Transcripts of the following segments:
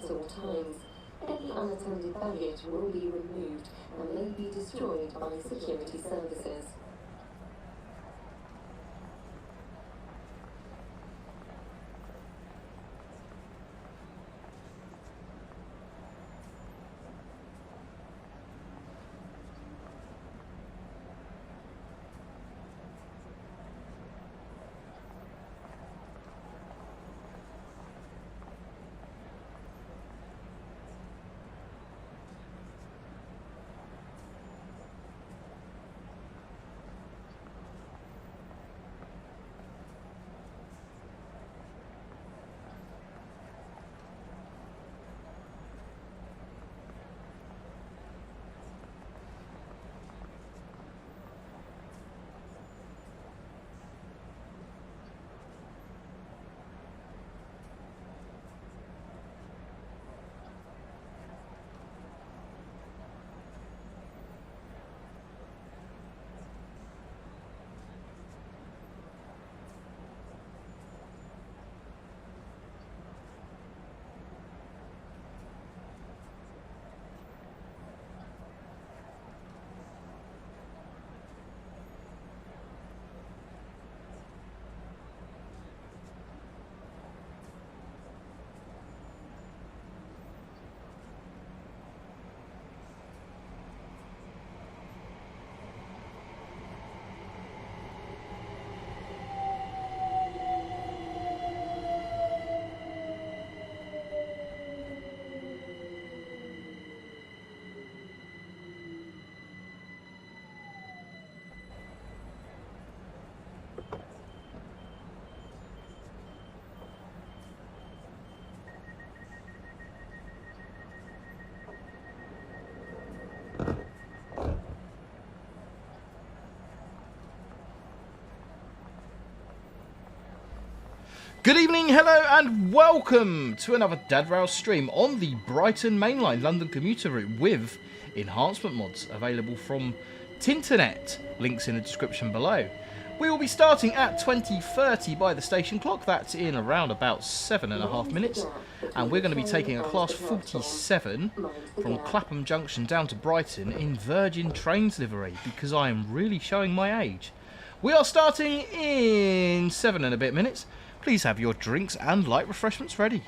at all times. Any unattended baggage will be removed and may be destroyed by security services. Good evening, hello and welcome to another Dad Rail stream on the Brighton Mainline London Commuter route with enhancement mods available from Tinternet. Links in the description below. We will be starting at 20:30 by the station clock. That's in around about 7.5 minutes. And we're going to be taking a class 47 from Clapham Junction down to Brighton in Virgin Trains livery because I am really showing my age. We are starting in 7 and a bit minutes. Please have your drinks and light refreshments ready.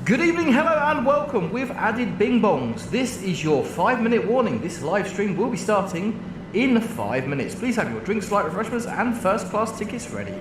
Good evening, hello and welcome. We've added bing bongs. This is your 5-minute warning. This live stream will be starting in 5 minutes. Please have your drinks, light refreshments and first class tickets ready.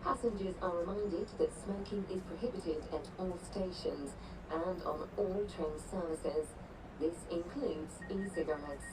Passengers are reminded that smoking is prohibited at all stations and on all train services. This includes e-cigarettes.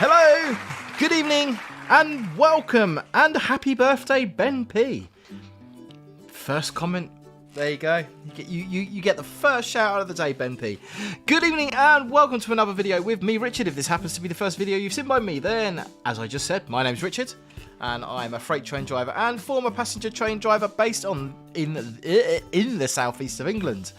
Hello, good evening, and welcome, and happy birthday, Ben P. First comment, there you go. You get the first shout out of the day, Ben P. Good evening, and welcome to another video with me, Richard. If this happens to be the first video you've seen by me, then, as I just said, my name's Richard, and I'm a freight train driver and former passenger train driver based in the southeast of England.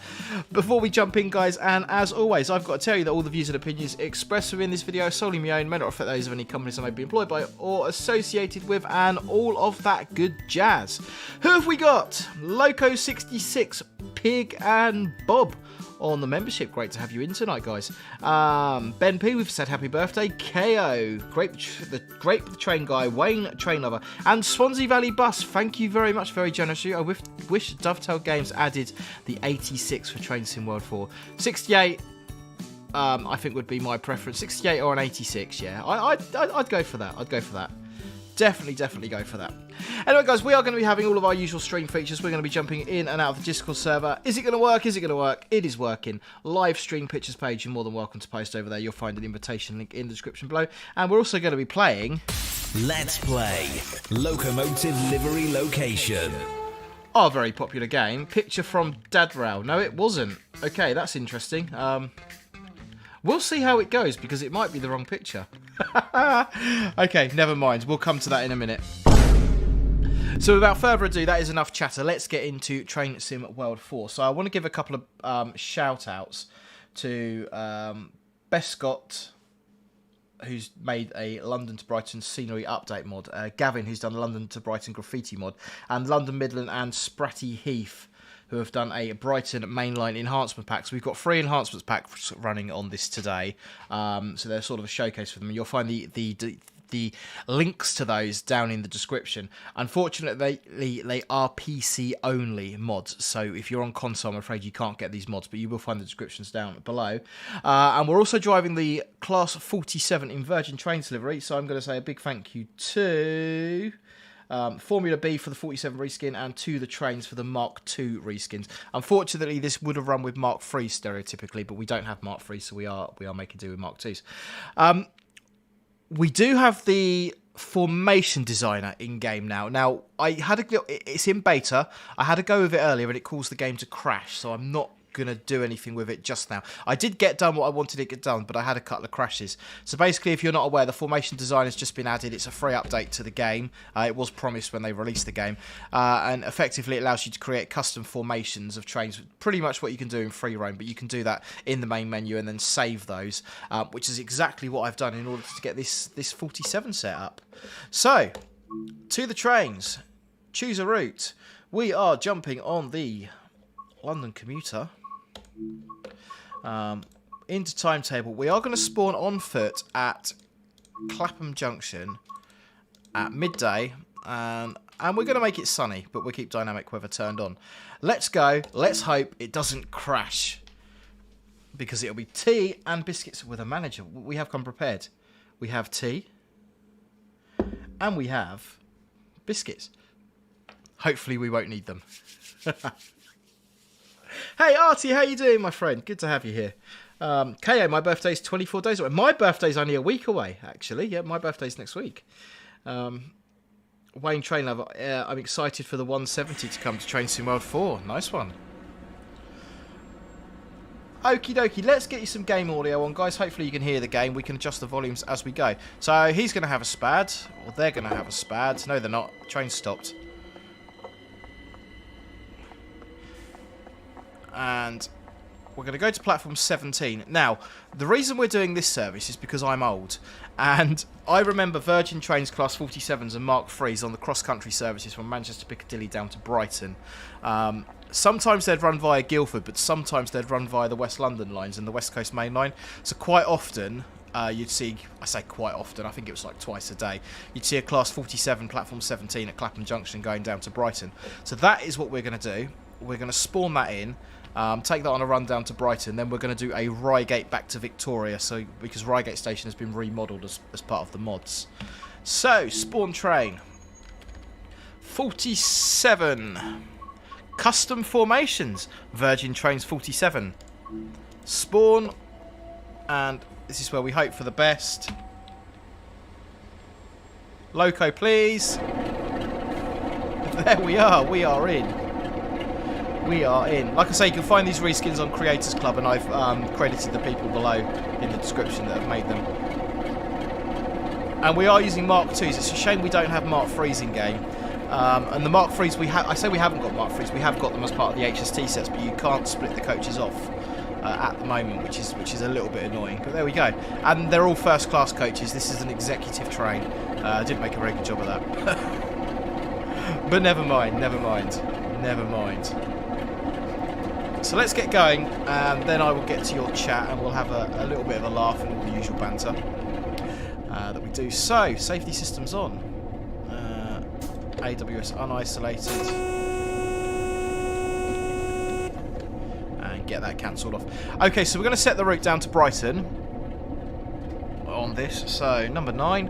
Before we jump in, guys, and as always, I've got to tell you that all the views and opinions expressed within this video are solely my own, may not reflect those of any companies I may be employed by or associated with, and all of that good jazz. Who have we got? Loco66, Pig, and Bob on the membership. Great to have you in tonight, guys. Ben P, we've said happy birthday. KO, Grape the Train Guy, Wayne Train Lover, and Swansea Valley Bus. Thank you very much, very generous of you. I wish Dovetail Games added the 86 for Train Sim World 4. 68, I think would be my preference. 68 or an 86, yeah. I'd go for that. I'd go for that. Definitely go for that. Anyway, guys, we are going to be having all of our usual stream features. We're going to be jumping in and out of the Discord server. Is it going to work? Is it going to work? It is working. Live stream pictures page, you're more than welcome to post over there. You'll find an invitation link in the description below. And we're also going to be playing... Let's play Locomotive Livery Location. Our very popular game. Picture from Dadrail. No, it wasn't. Okay, that's interesting. We'll see how it goes, because it might be the wrong picture. Okay, never mind. We'll come to that in a minute. So without further ado, that is enough chatter. Let's get into Train Sim World 4. So I want to give a couple of shout-outs to Bescot, who's made a London to Brighton scenery update mod. Gavin, who's done London to Brighton graffiti mod. And London Midland and Spratty Heath, who have done a Brighton Mainline Enhancement pack. So we've got 3 enhancements packs running on this today. So they're sort of a showcase for them. You'll find the links to those down in the description. Unfortunately, they are PC only mods. So if you're on console, I'm afraid you can't get these mods, but you will find the descriptions down below. And we're also driving the Class 47 in Virgin Trains delivery. So I'm going to say a big thank you to... FormulaBee for the 47 reskin, and to the trains for the Mark II reskins. Unfortunately, this would have run with Mark III stereotypically, but we don't have Mark III, so we are making do with Mark IIs. We do have the formation designer in game now. Now, it's in beta. I had a go with it earlier, and it caused the game to crash, so I'm not going to do anything with it just now. I did get done what I wanted to get done, but I had a couple of crashes. So basically, if you're not aware, the formation design has just been added. It's a free update to the game. It was promised when they released the game, and effectively it allows you to create custom formations of trains, pretty much what you can do in free roam, but you can do that in the main menu and then save those, which is exactly what I've done in order to get this 47 set up. So, to the trains. Choose a route. We are jumping on the London Commuter. Into timetable. We are going to spawn on foot at Clapham Junction at midday, and we're going to make it sunny, but we'll keep dynamic weather turned on. Let's go. Let's hope it doesn't crash, because it'll be tea and biscuits with a manager. We have come prepared. We have tea and we have biscuits. Hopefully we won't need them. Hey Artie, how you doing, my friend? Good to have you here. KO, my birthday's 24 days away. My birthday's only a week away, actually. Yeah, my birthday's next week. Wayne Train Lover, I'm excited for the 170 to come to Train Sim World 4. Nice one. Okie dokie, let's get you some game audio on, guys. Hopefully you can hear the game. We can adjust the volumes as we go. So he's going to have a spad, or they're going to have a spad. No, they're not. Train's stopped. And we're going to go to platform 17. Now, the reason we're doing this service is because I'm old. And I remember Virgin Trains Class 47s and Mark IIIs on the cross-country services from Manchester Piccadilly down to Brighton. Sometimes they'd run via Guildford, but sometimes they'd run via the West London lines and the West Coast Main Line. So quite often, you'd see, I say quite often, I think it was like twice a day, you'd see a Class 47 platform 17 at Clapham Junction going down to Brighton. So that is what we're going to do. We're going to spawn that in. Take that on a run down to Brighton, then we're going to do a Reigate back to Victoria, so because Reigate Station has been remodelled as part of the mods. So, spawn train. 47. Custom formations. Virgin Trains 47. Spawn, and this is where we hope for the best. Loco, please. There we are. We are in. We are in. Like I say, you can find these reskins on Creators Club, and I've credited the people below in the description that have made them. And we are using Mark 2s. It's a shame we don't have Mark 3s in game. And the Mark 3s, I say we haven't got Mark 3s. We have got them as part of the HST sets, but you can't split the coaches off at the moment, which is a little bit annoying. But there we go. And they're all first class coaches. This is an executive train. I didn't make a very good job of that. But never mind, never mind, never mind. So let's get going, and then I will get to your chat, and we'll have a little bit of a laugh and all the usual banter that we do. So, safety systems on. AWS unisolated. And get that cancelled off. Okay, so we're going to set the route down to Brighton on this. So, number 9.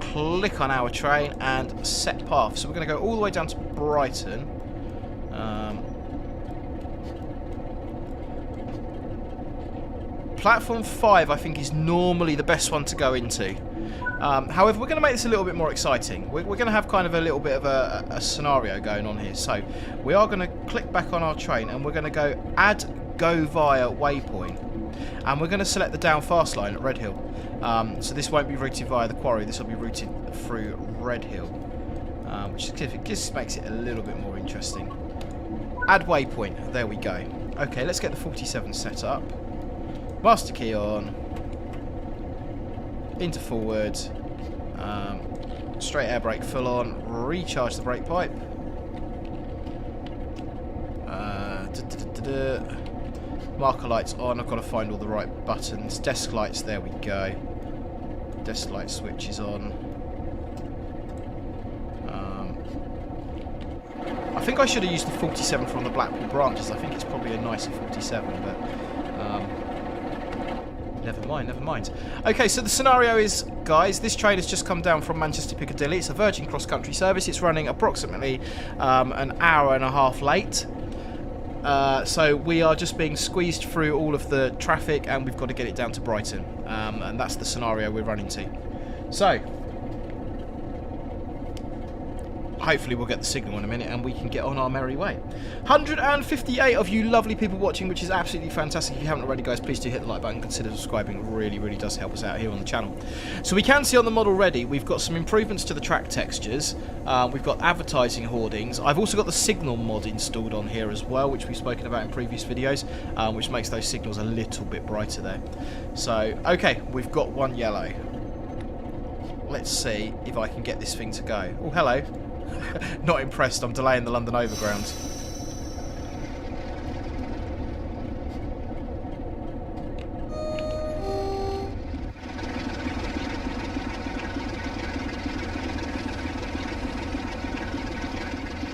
Click on our train and set path. So we're going to go all the way down to Brighton. Platform 5, I think, is normally the best one to go into. However, we're going to make this a little bit more exciting. We're going to have kind of a little bit of a scenario going on here. So we are going to click back on our train, and we're going to go add go via waypoint. And we're going to select the down fast line at Redhill. So this won't be routed via the quarry. This will be routed through Redhill, which just makes it a little bit more interesting. Add waypoint. There we go. Okay, let's get the 47 set up. Master key on. Into forward. Straight air brake full on. Recharge the brake pipe. Marker lights on. I've got to find all the right buttons. Desk lights. There we go. Desk light switch is on. I think I should have used the 47 from the Blackpool branches. I think it's probably a nicer 47, but never mind, never mind. Okay, so the scenario is, guys, this train has just come down from Manchester Piccadilly. It's a Virgin cross-country service. It's running approximately an hour and a half late. So we are just being squeezed through all of the traffic, and we've got to get it down to Brighton. And that's the scenario we're running to. So hopefully we'll get the signal in a minute and we can get on our merry way. 158 of you lovely people watching, which is absolutely fantastic. If you haven't already, guys, please do hit the like button, consider subscribing. It really, really does help us out here on the channel. So we can see on the mod already, we've got some improvements to the track textures. We've got advertising hoardings. I've also got the signal mod installed on here as well, which we've spoken about in previous videos, which makes those signals a little bit brighter there. So, okay, we've got one yellow. Let's see if I can get this thing to go. Oh, hello. Not impressed, I'm delaying the London Overground.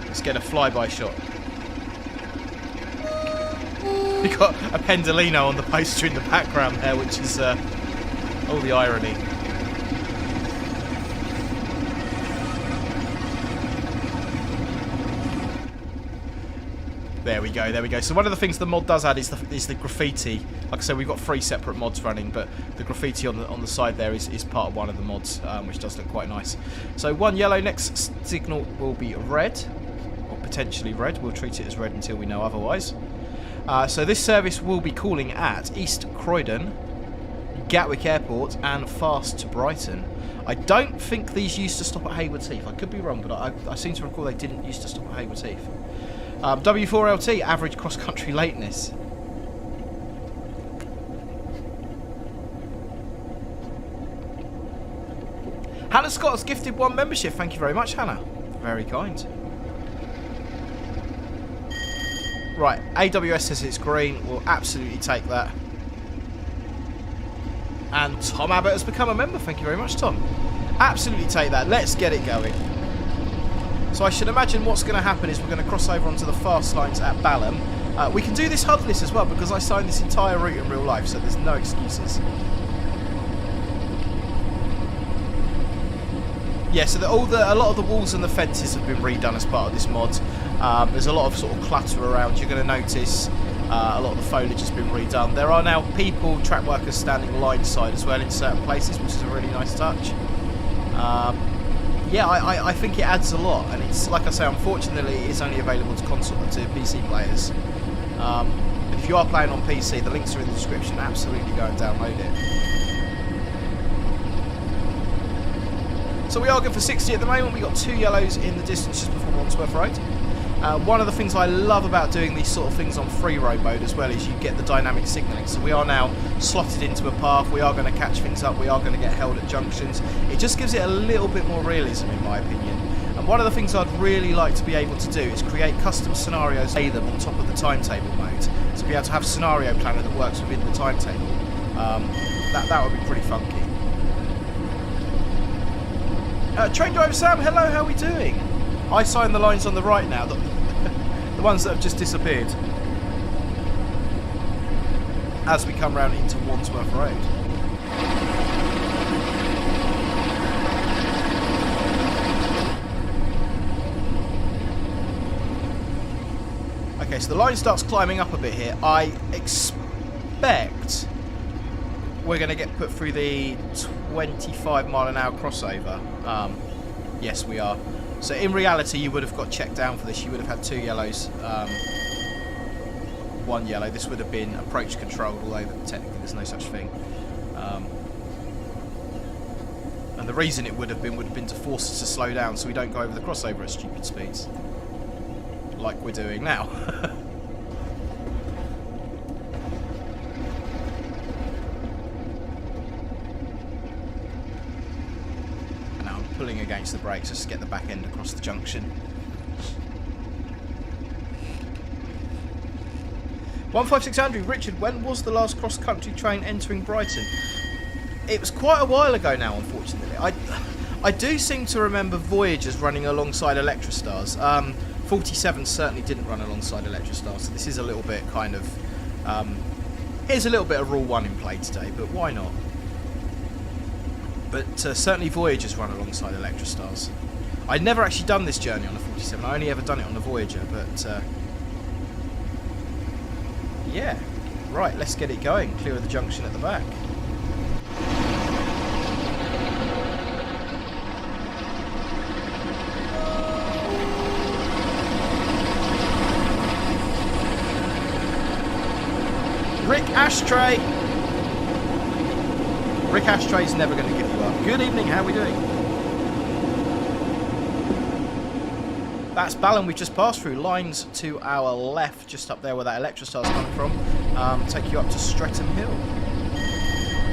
Let's get a flyby shot. We've got a Pendolino on the poster in the background there, which is all the irony. There we go, there we go. So one of the things the mod does add is the graffiti. Like I said, we've got 3 separate mods running, but the graffiti on the side there is part of one of the mods, which does look quite nice. So one yellow, next signal will be red, or potentially red. We'll treat it as red until we know otherwise. So this service will be calling at East Croydon, Gatwick Airport, and fast to Brighton. I don't think these used to stop at Haywards Heath. I could be wrong, but I seem to recall they didn't used to stop at Haywards Heath. W4LT, average cross-country lateness. Hannah Scott has gifted 1 membership. Thank you very much, Hannah. Very kind. Right, AWS says it's green. We'll absolutely take that. And Tom Abbott has become a member. Thank you very much, Tom. Absolutely take that. Let's get it going. So I should imagine what's going to happen is we're going to cross over onto the fast lines at Balham. We can do this hubless as well because I signed this entire route in real life, so there's no excuses. Yeah, so a lot of the walls and the fences have been redone as part of this mod. There's a lot of sort of clutter around. You're going to notice a lot of the foliage has been redone. There are now people, track workers standing line side as well in certain places, which is a really nice touch. yeah, I think it adds a lot, and it's like I say, unfortunately, it's only available to console to PC players. If you are playing on PC, the links are in the description. Absolutely go and download it. So we are good for 60 at the moment. We've got 2 yellows in the distance just before Wandsworth Road. One of the things I love about doing these sort of things on free road mode as well is you get the dynamic signalling. So we are now slotted into a path, we are going to catch things up, we are going to get held at junctions. It just gives it a little bit more realism in my opinion. And one of the things I'd really like to be able to do is create custom scenarios, lay them on top of the timetable mode. To be able to have a scenario planner that works within the timetable. That would be pretty funky. Train driver Sam, hello, how are we doing? I sign the lines on the right now, the ones that have just disappeared. As we come round into Wandsworth Road. Okay, so the line starts climbing up a bit here. I expect we're going to get put through the 25-mile-an-hour crossover. Yes, we are. So in reality, you would have got checked down for this. You would have had 2 yellows, 1 yellow. This would have been approach controlled, although technically there's no such thing. And the reason it would have been to force us to slow down so we don't go over the crossover at stupid speeds, like we're doing now. Pulling against the brakes just to get the back end across the junction. 156 Andrew, Richard, when was the last cross-country train entering Brighton? It was quite a while ago now, unfortunately. I do seem to remember Voyagers running alongside Electrostars. 47 certainly didn't run alongside Electrostars, so this is a little bit kind of... here's a little bit of Rule 1 in play today, but why not? But certainly Voyagers run alongside Electrostars. I'd never actually done this journey on the 47. I only ever done it on the Voyager, but yeah. Right, let's get it going. Clear of the junction at the back. Rick Ashtray! Rick Ashtray's never going to give you up. Good evening, how are we doing? That's Ballon we've just passed through. Lines to our left, just up there where that Electrostar's coming from. Take you up to Streatham Hill.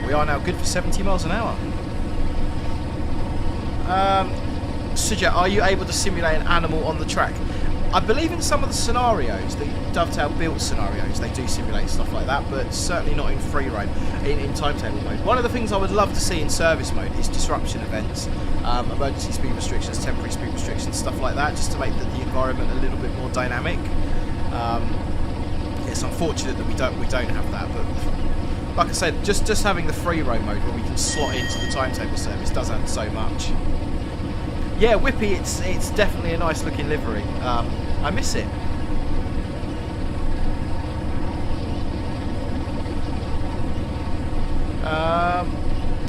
We are now good for 70 miles an hour. Suja, are you able to simulate an animal on the track? I believe in some of the scenarios, the dovetail built scenarios, they do simulate stuff like that, but certainly not in free roam, in timetable mode. One of the things I would love to see in service mode is disruption events, emergency speed restrictions, temporary speed restrictions, stuff like that, just to make the environment a little bit more dynamic. It's unfortunate that we don't have that, but like I said, just having the free roam mode where we can slot into the timetable service does add so much. Yeah, Whippy, it's definitely a nice looking livery. I miss it.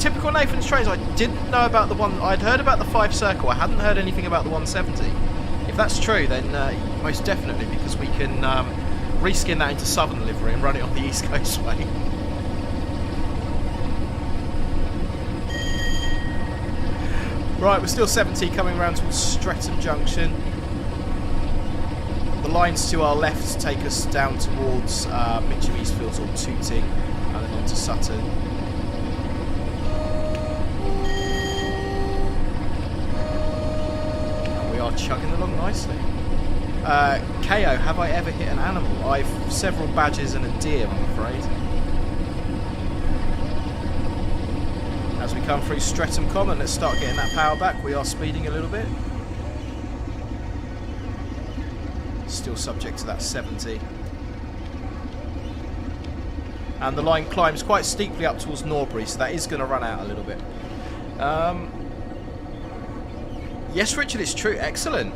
Typical Nathan's trains. I didn't know about the one. I'd heard about the 5 Circle. I hadn't heard anything about the 170. If that's true, then most definitely, because we can reskin that into Southern livery and run it on the East Coast way. Right, we're still 70 coming around towards Streatham Junction. The lines to our left take us down towards Mitcham Eastfields or Tooting and then on to Sutton. And we are chugging along nicely. KO, have I ever hit an animal? I've several badgers and a deer, I'm afraid. As we come through Streatham Common, let's start getting that power back. We are speeding a little bit. Still subject to that 70. And the line climbs quite steeply up towards Norbury, so that is going to run out a little bit. Yes, Richard, it's true. Excellent.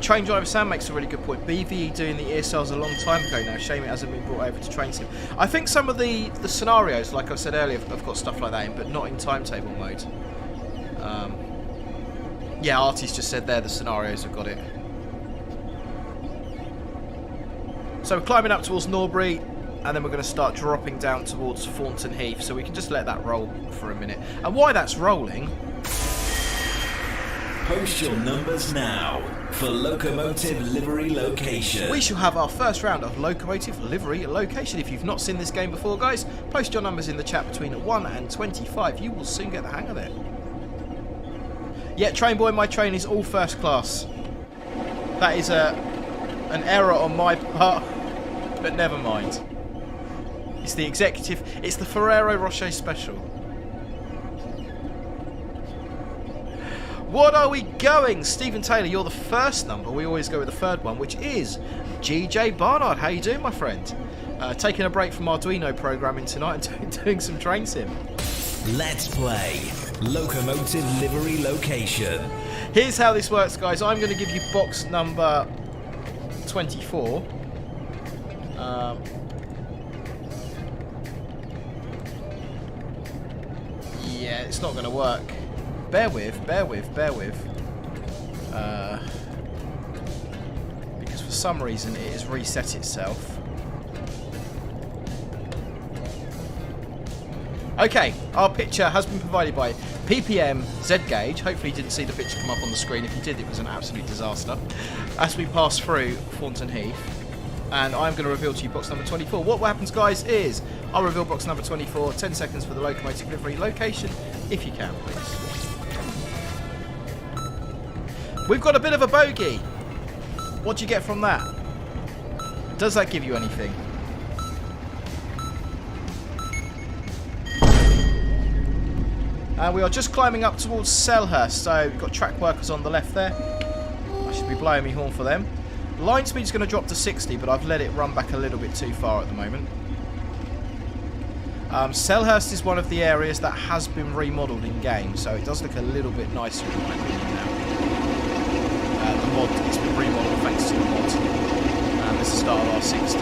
Train driver Sam makes a really good point. BVE doing the ESLs a long time ago now. Shame it hasn't been brought over to train sim. I think some of the scenarios, like I said earlier, have got stuff like that in, but not in timetable mode. Yeah, Artie's just said there the scenarios have got it. So we're climbing up towards Norbury, and then we're going to start dropping down towards Thornton Heath, so we can just let that roll for a minute. And while that's rolling... Post your numbers now for Locomotive Livery Location. We shall have our first round of Locomotive Livery Location. If you've not seen this game before, guys, post your numbers in the chat between 1 and 25. You will soon get the hang of it. Yeah, train boy, my train is all first class. That is an error on my part, but never mind. It's the executive, it's the Ferrero Rocher special. What are we going? Stephen Taylor, you're the first number. We always go with the third one, which is GJ Barnard. How you doing, my friend? Taking a break from Arduino programming tonight and doing some train sim. Let's play Locomotive Livery Location. Here's how this works, guys. I'm going to give you box number 24. Yeah, it's not going to work. Bear with. Because for some reason it has reset itself. Okay, our picture has been provided by PPM Z-Gauge. Hopefully you didn't see the picture come up on the screen. If you did, it was an absolute disaster. As we pass through Thornton Heath. And I'm going to reveal to you box number 24. What happens, guys, is I'll reveal box number 24. 10 seconds for the Locomotive Livery Location, if you can, please. We've got a bit of a bogey. What do you get from that? Does that give you anything? And we are just climbing up towards Selhurst. So we've got track workers on the left there. I should be blowing me horn for them. Line speed's going to drop to 60, but I've let it run back a little bit too far at the moment. Selhurst is one of the areas that has been remodelled in game, so it does look a little bit nicer in my opinion now. The mod, it's been remodelled thanks to the mod. This is the start of R60.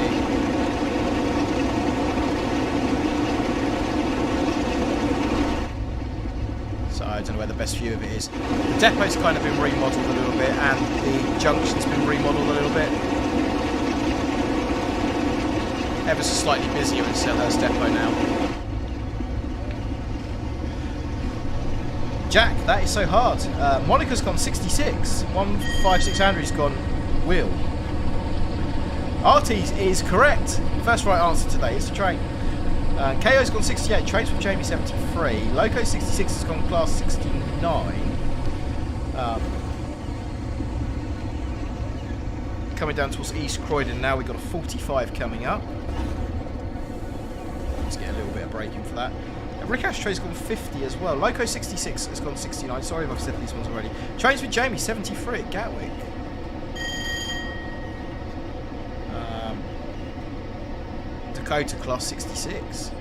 I don't know where the best view of it is. The depot's kind of been remodelled a little bit, and the junction's been remodelled a little bit. Ever so slightly busier in Selhurst depot now. Jack, that is so hard. Monica's gone 66. 156 Andrew's gone wheel. Artie's is correct. First right answer today. It's a train. KO's gone 68, trains from Jamie 73, Loco 66 has gone class 69. Coming down towards East Croydon now, we've got a 45 coming up. Let's get a little bit of braking for that. Rick Ashtray's gone 50 as well. Loco 66 has gone 69, sorry if I've said these ones already. Trains with Jamie 73 at Gatwick. Dakota class 66.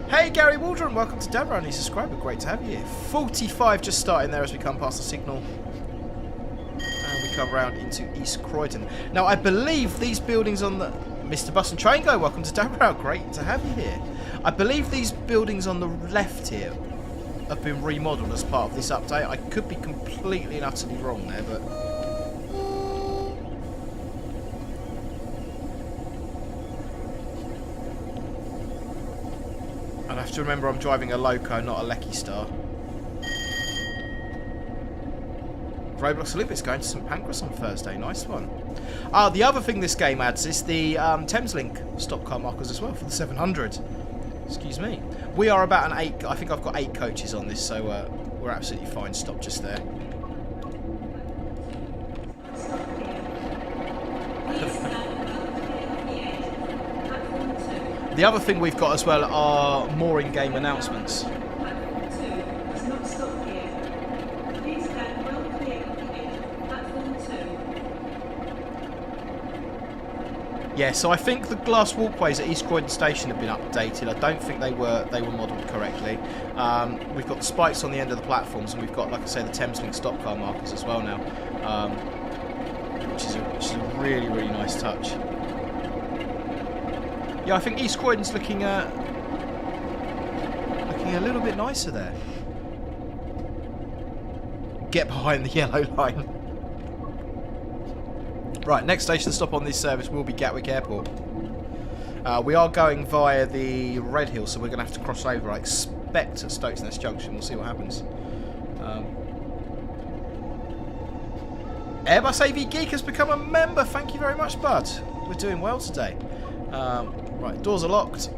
Hey Gary Waldron, welcome to Dabra, new subscriber, great to have you here. 45 just starting there as we come past the signal. And we come round into East Croydon. Now I believe these buildings on the... Mr. Bus and Train Guy, welcome to Dabra, great to have you here. I believe these buildings on the left here have been remodelled as part of this update. I could be completely and utterly wrong there, but... I have to remember I'm driving a Loco, not a Lecky Star. Roblox Olympics going to St Pancras on Thursday. Nice one. The other thing this game adds is the Thameslink stop car markers as well for the 700. Excuse me. We are about an 8. I think I've got 8 coaches on this, so we're absolutely fine. Stop just there. The other thing we've got as well are more in-game announcements. Yeah, so I think the glass walkways at East Croydon Station have been updated. I don't think they were modelled correctly. We've got the spikes on the end of the platforms, and we've got, like I say, the Thameslink stop car markers as well now, which is a really, really nice touch. Yeah, I think East Croydon's looking a little bit nicer there. get behind the yellow line. Right, next station stop on this service will be Gatwick Airport. We are going via the Red Hill, so we're going to have to cross over, I expect, at Stokesness Junction. We'll see what happens. Airbus AV Geek has become a member. Thank you very much, bud. We're doing well today. Right, doors are locked.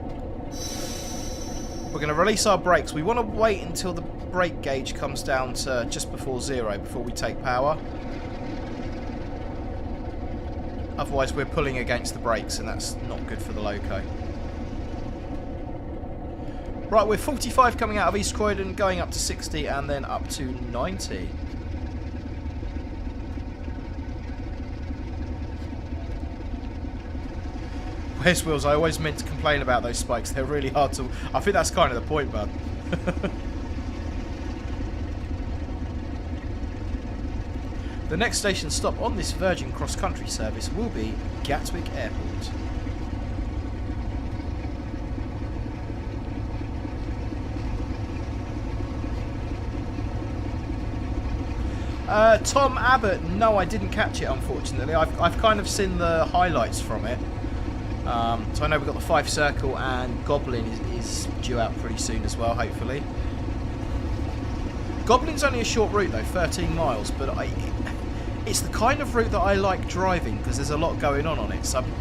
We're going to release our brakes. We want to wait until the brake gauge comes down to just before 0 before we take power. Otherwise we're pulling against the brakes and that's not good for the loco. Right, we're 45 coming out of East Croydon, going up to 60 and then up to 90. Where's Wheels? I always meant to complain about those spikes. They're really hard to... I think that's kind of the point, bud. The next station stop on this Virgin Cross Country service will be Gatwick Airport. Tom Abbott, no, I didn't catch it, unfortunately. I've kind of seen the highlights from it. So I know we've got the 5 Circle and Goblin is due out pretty soon as well, hopefully. Goblin's only a short route though, 13 miles, but it's the kind of route that I like driving because there's a lot going on it, so I'm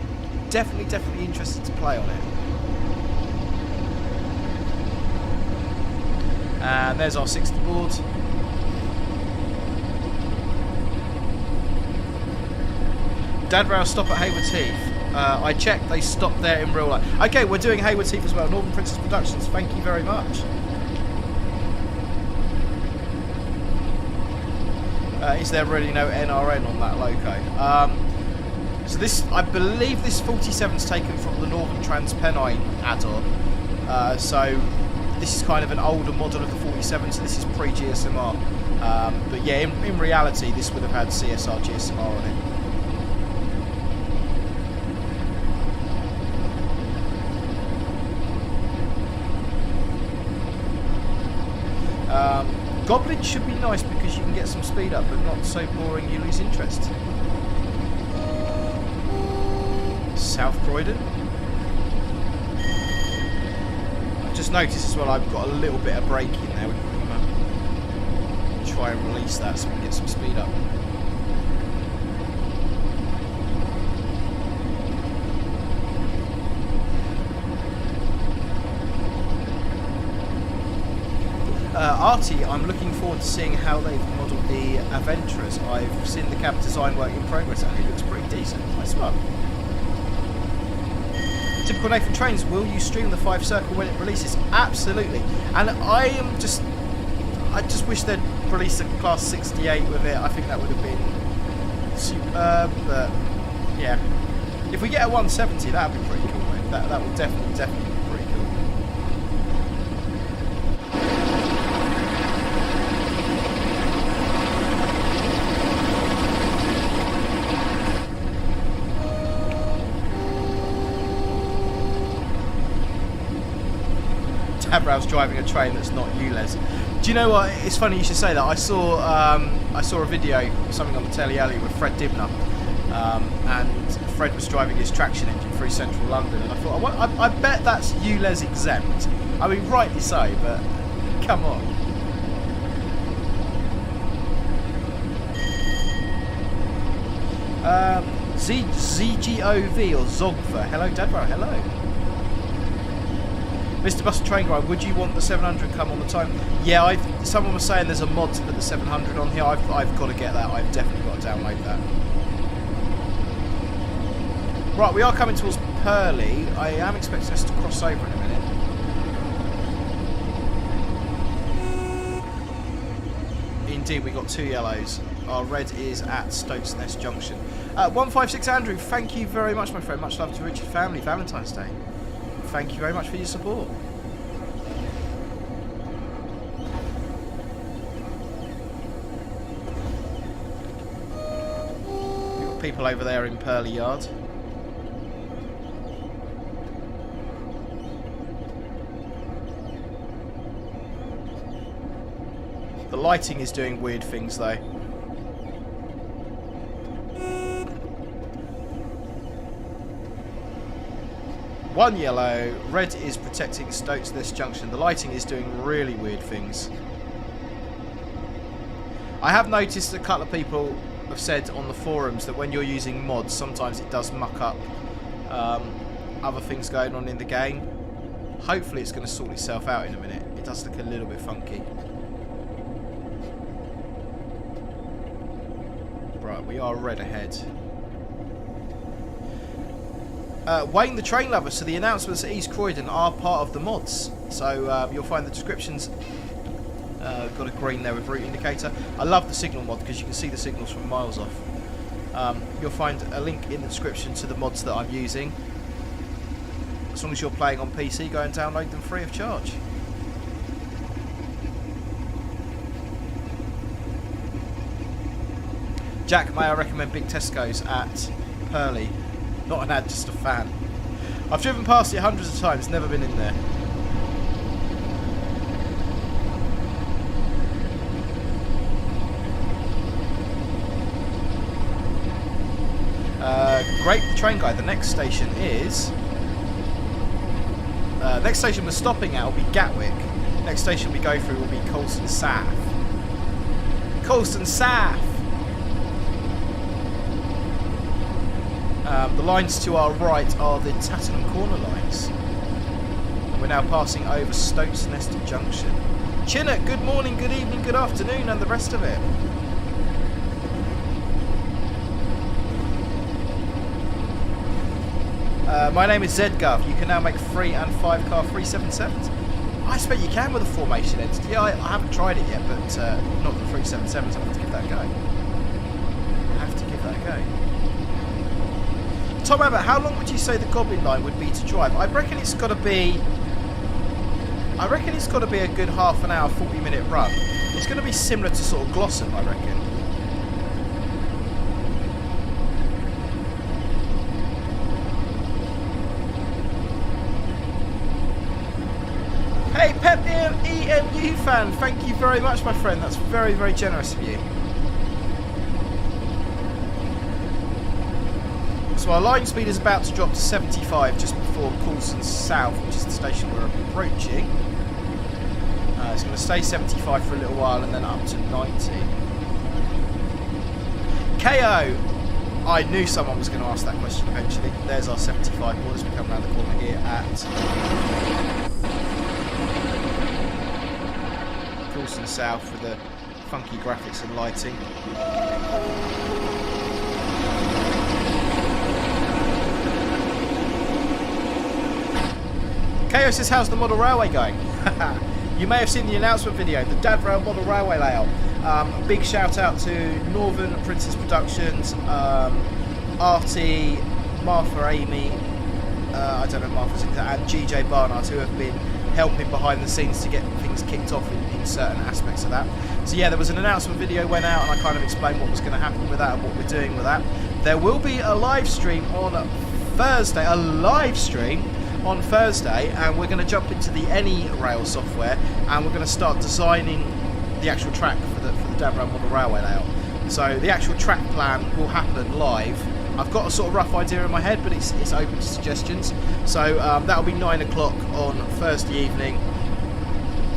definitely interested to play on it. And there's our 60 board. Dad Rail stop at Haywards Heath. I checked, they stopped there in real life. Okay, we're doing Haywards Heath as well. Northern Princess Productions, thank you very much. Is there really no NRN on that loco? So this, I believe this 47's taken from the Northern Transpennine add-on. So this is kind of an older model of the 47, so this is pre-GSMR. But yeah, in reality, this would have had CSR GSMR on it. Goblin should be nice because you can get some speed up, but not so boring you lose interest. South Croydon. I've just noticed as well I've got a little bit of brake in there. We're going to try and release that so we can get some speed up. Artie, I'm looking forward to seeing how they've modelled the Aventras. I've seen the cab design work in progress and it looks pretty decent. Nice one. Typical Nathan Trains, will you stream the 5 Circle when it releases? Absolutely. And I just wish they'd released a Class 68 with it. I think that would have been superb, but yeah. If we get a 170, that would be pretty cool, mate. That would definitely be pretty cool. Tabrow's driving a train that's not ULEZ. Do you know what? It's funny you should say that. I saw a video, something on the telly earlier with Fred Dibner, and Fred was driving his traction engine through central London, and I thought, I bet that's ULEZ exempt. I mean, rightly so, but come on. ZGOV or Zogva. Hello, Dadbro. Hello. Mr. Bus Train Guy, would you want the 700 come on the time? Yeah, someone was saying there's a mod to put the 700 on here. I've got to get that. I've definitely got to download that. Right, we are coming towards Purley. I am expecting us to cross over in a minute. Indeed, we got 2 yellows. Our red is at Stokesness Junction. 156 Andrew, thank you very much, my friend. Much love to Richard family. Valentine's Day. Thank you very much for your support. We've got people over there in Purley Yard. The lighting is doing weird things though. One yellow, red is protecting Stokes Nest Junction. The lighting is doing really weird things. I have noticed a couple of people have said on the forums that when you're using mods, sometimes it does muck up other things going on in the game. Hopefully it's going to sort itself out in a minute. It does look a little bit funky. Right, we are red ahead. Wayne the Train Lover, so the announcements at East Croydon are part of the mods. So you'll find the descriptions. Got a green there with route indicator. I love the signal mod because you can see the signals from miles off. You'll find a link in the description to the mods that I'm using. As long as you're playing on PC, go and download them free of charge. Jack, may I recommend Big Tesco's at Purley? Not an ad, just a fan. I've driven past it hundreds of times, never been in there. Great train guy. The next station is... next station we're stopping at will be Gatwick. Next station we go through will be Colston South. Colston South! The lines to our right are the Tattenham Corner lines. And we're now passing over Stokes Nest Junction. Chinnock, good morning, good evening, good afternoon, and the rest of it. My name is ZGov. You can now make 3 and 5 car 377s. I expect you can with a formation entity. I haven't tried it yet, but not the 377s. I'll have to give that a go. Tom Abbott, how long would you say the Goblin line would be to drive? I reckon it's got to be a good half an hour, 40-minute run. It's going to be similar to sort of Glossop, I reckon. Hey, Pep EMU fan, thank you very much, my friend. That's very, very generous of you. So our line speed is about to drop to 75 just before Coulson South, which is the station we're approaching. It's going to stay 75 for a little while and then up to 90. KO! I knew someone was going to ask that question eventually. There's our 75 board as we come around the corner here at Coulson South with the funky graphics and lighting. KO says, how's the model railway going? You may have seen the announcement video, the Dad Rail model railway layout. Big shout out to Northern Princess Productions, Artie, Martha Amy, I don't know Martha's and GJ Barnard, who have been helping behind the scenes to get things kicked off in certain aspects of that. So yeah, there was an announcement video went out and I kind of explained what was going to happen with that and what we're doing with that. There will be a live stream on Thursday, on Thursday, and we're going to jump into the Any Rail software and we're going to start designing the actual track for the Dad Rail model railway layout. So the actual track plan will happen live. I've got a sort of rough idea in my head, but it's open to suggestions. So that'll be 9 o'clock on Thursday evening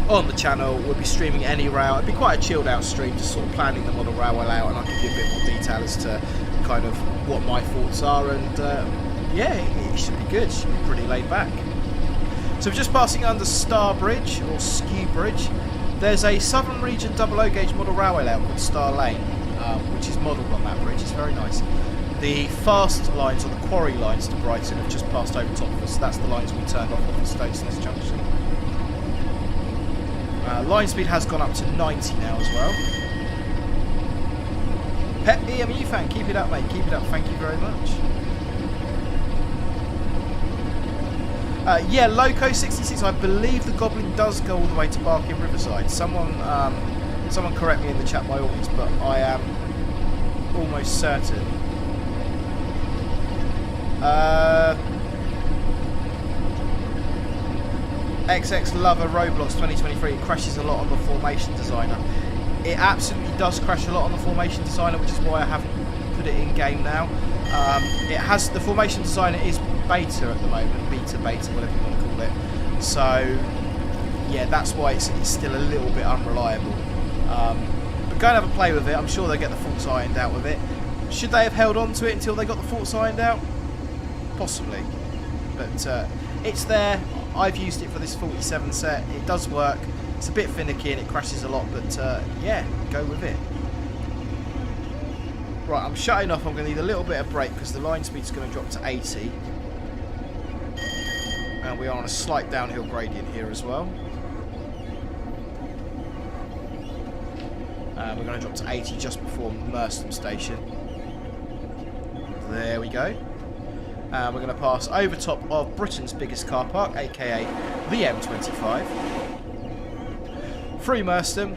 on the channel. We'll be streaming Any Rail. It'll be quite a chilled out stream, just sort of planning the model railway layout, and I'll give you a bit more detail as to kind of what my thoughts are, and yeah, it should be good. It should be pretty laid back. So we're just passing under Star Bridge, or Skew Bridge. There's a Southern Region double O gauge model railway layout called Star Lane, which is modelled on that bridge. It's very nice. The fast lines, or the quarry lines to Brighton, have just passed over top of us. That's the lines we turned off at Stokes Nest Junction. Line speed has gone up to 90 now as well. Pep EMU fan, keep it up, mate. Keep it up. Thank you very much. Yeah, Loco 66. I believe the Goblin does go all the way to Barking Riverside. Someone correct me in the chat by all means, but I am almost certain. XX Lover Roblox 2023. It crashes a lot on the Formation Designer. It absolutely does crash a lot on the formation designer, which is why I haven't put it in game now. It has the formation designer is beta at the moment, beta, whatever you want to call it. So yeah, that's why it's still a little bit unreliable. But go and have a play with it. I'm sure they'll get the faults ironed out with it. Should they have held on to it until they got the faults ironed out? Possibly. But it's there. I've used it for this 47 set. It does work. It's a bit finicky and it crashes a lot, but yeah, go with it. Right, I'm shutting off. I'm going to need a little bit of brake because the line speed's going to drop to 80. And we are on a slight downhill gradient here as well. We're going to drop to 80 just before Merstham Station. There we go. We're going to pass over top of Britain's biggest car park, aka the M25. Through Merstham.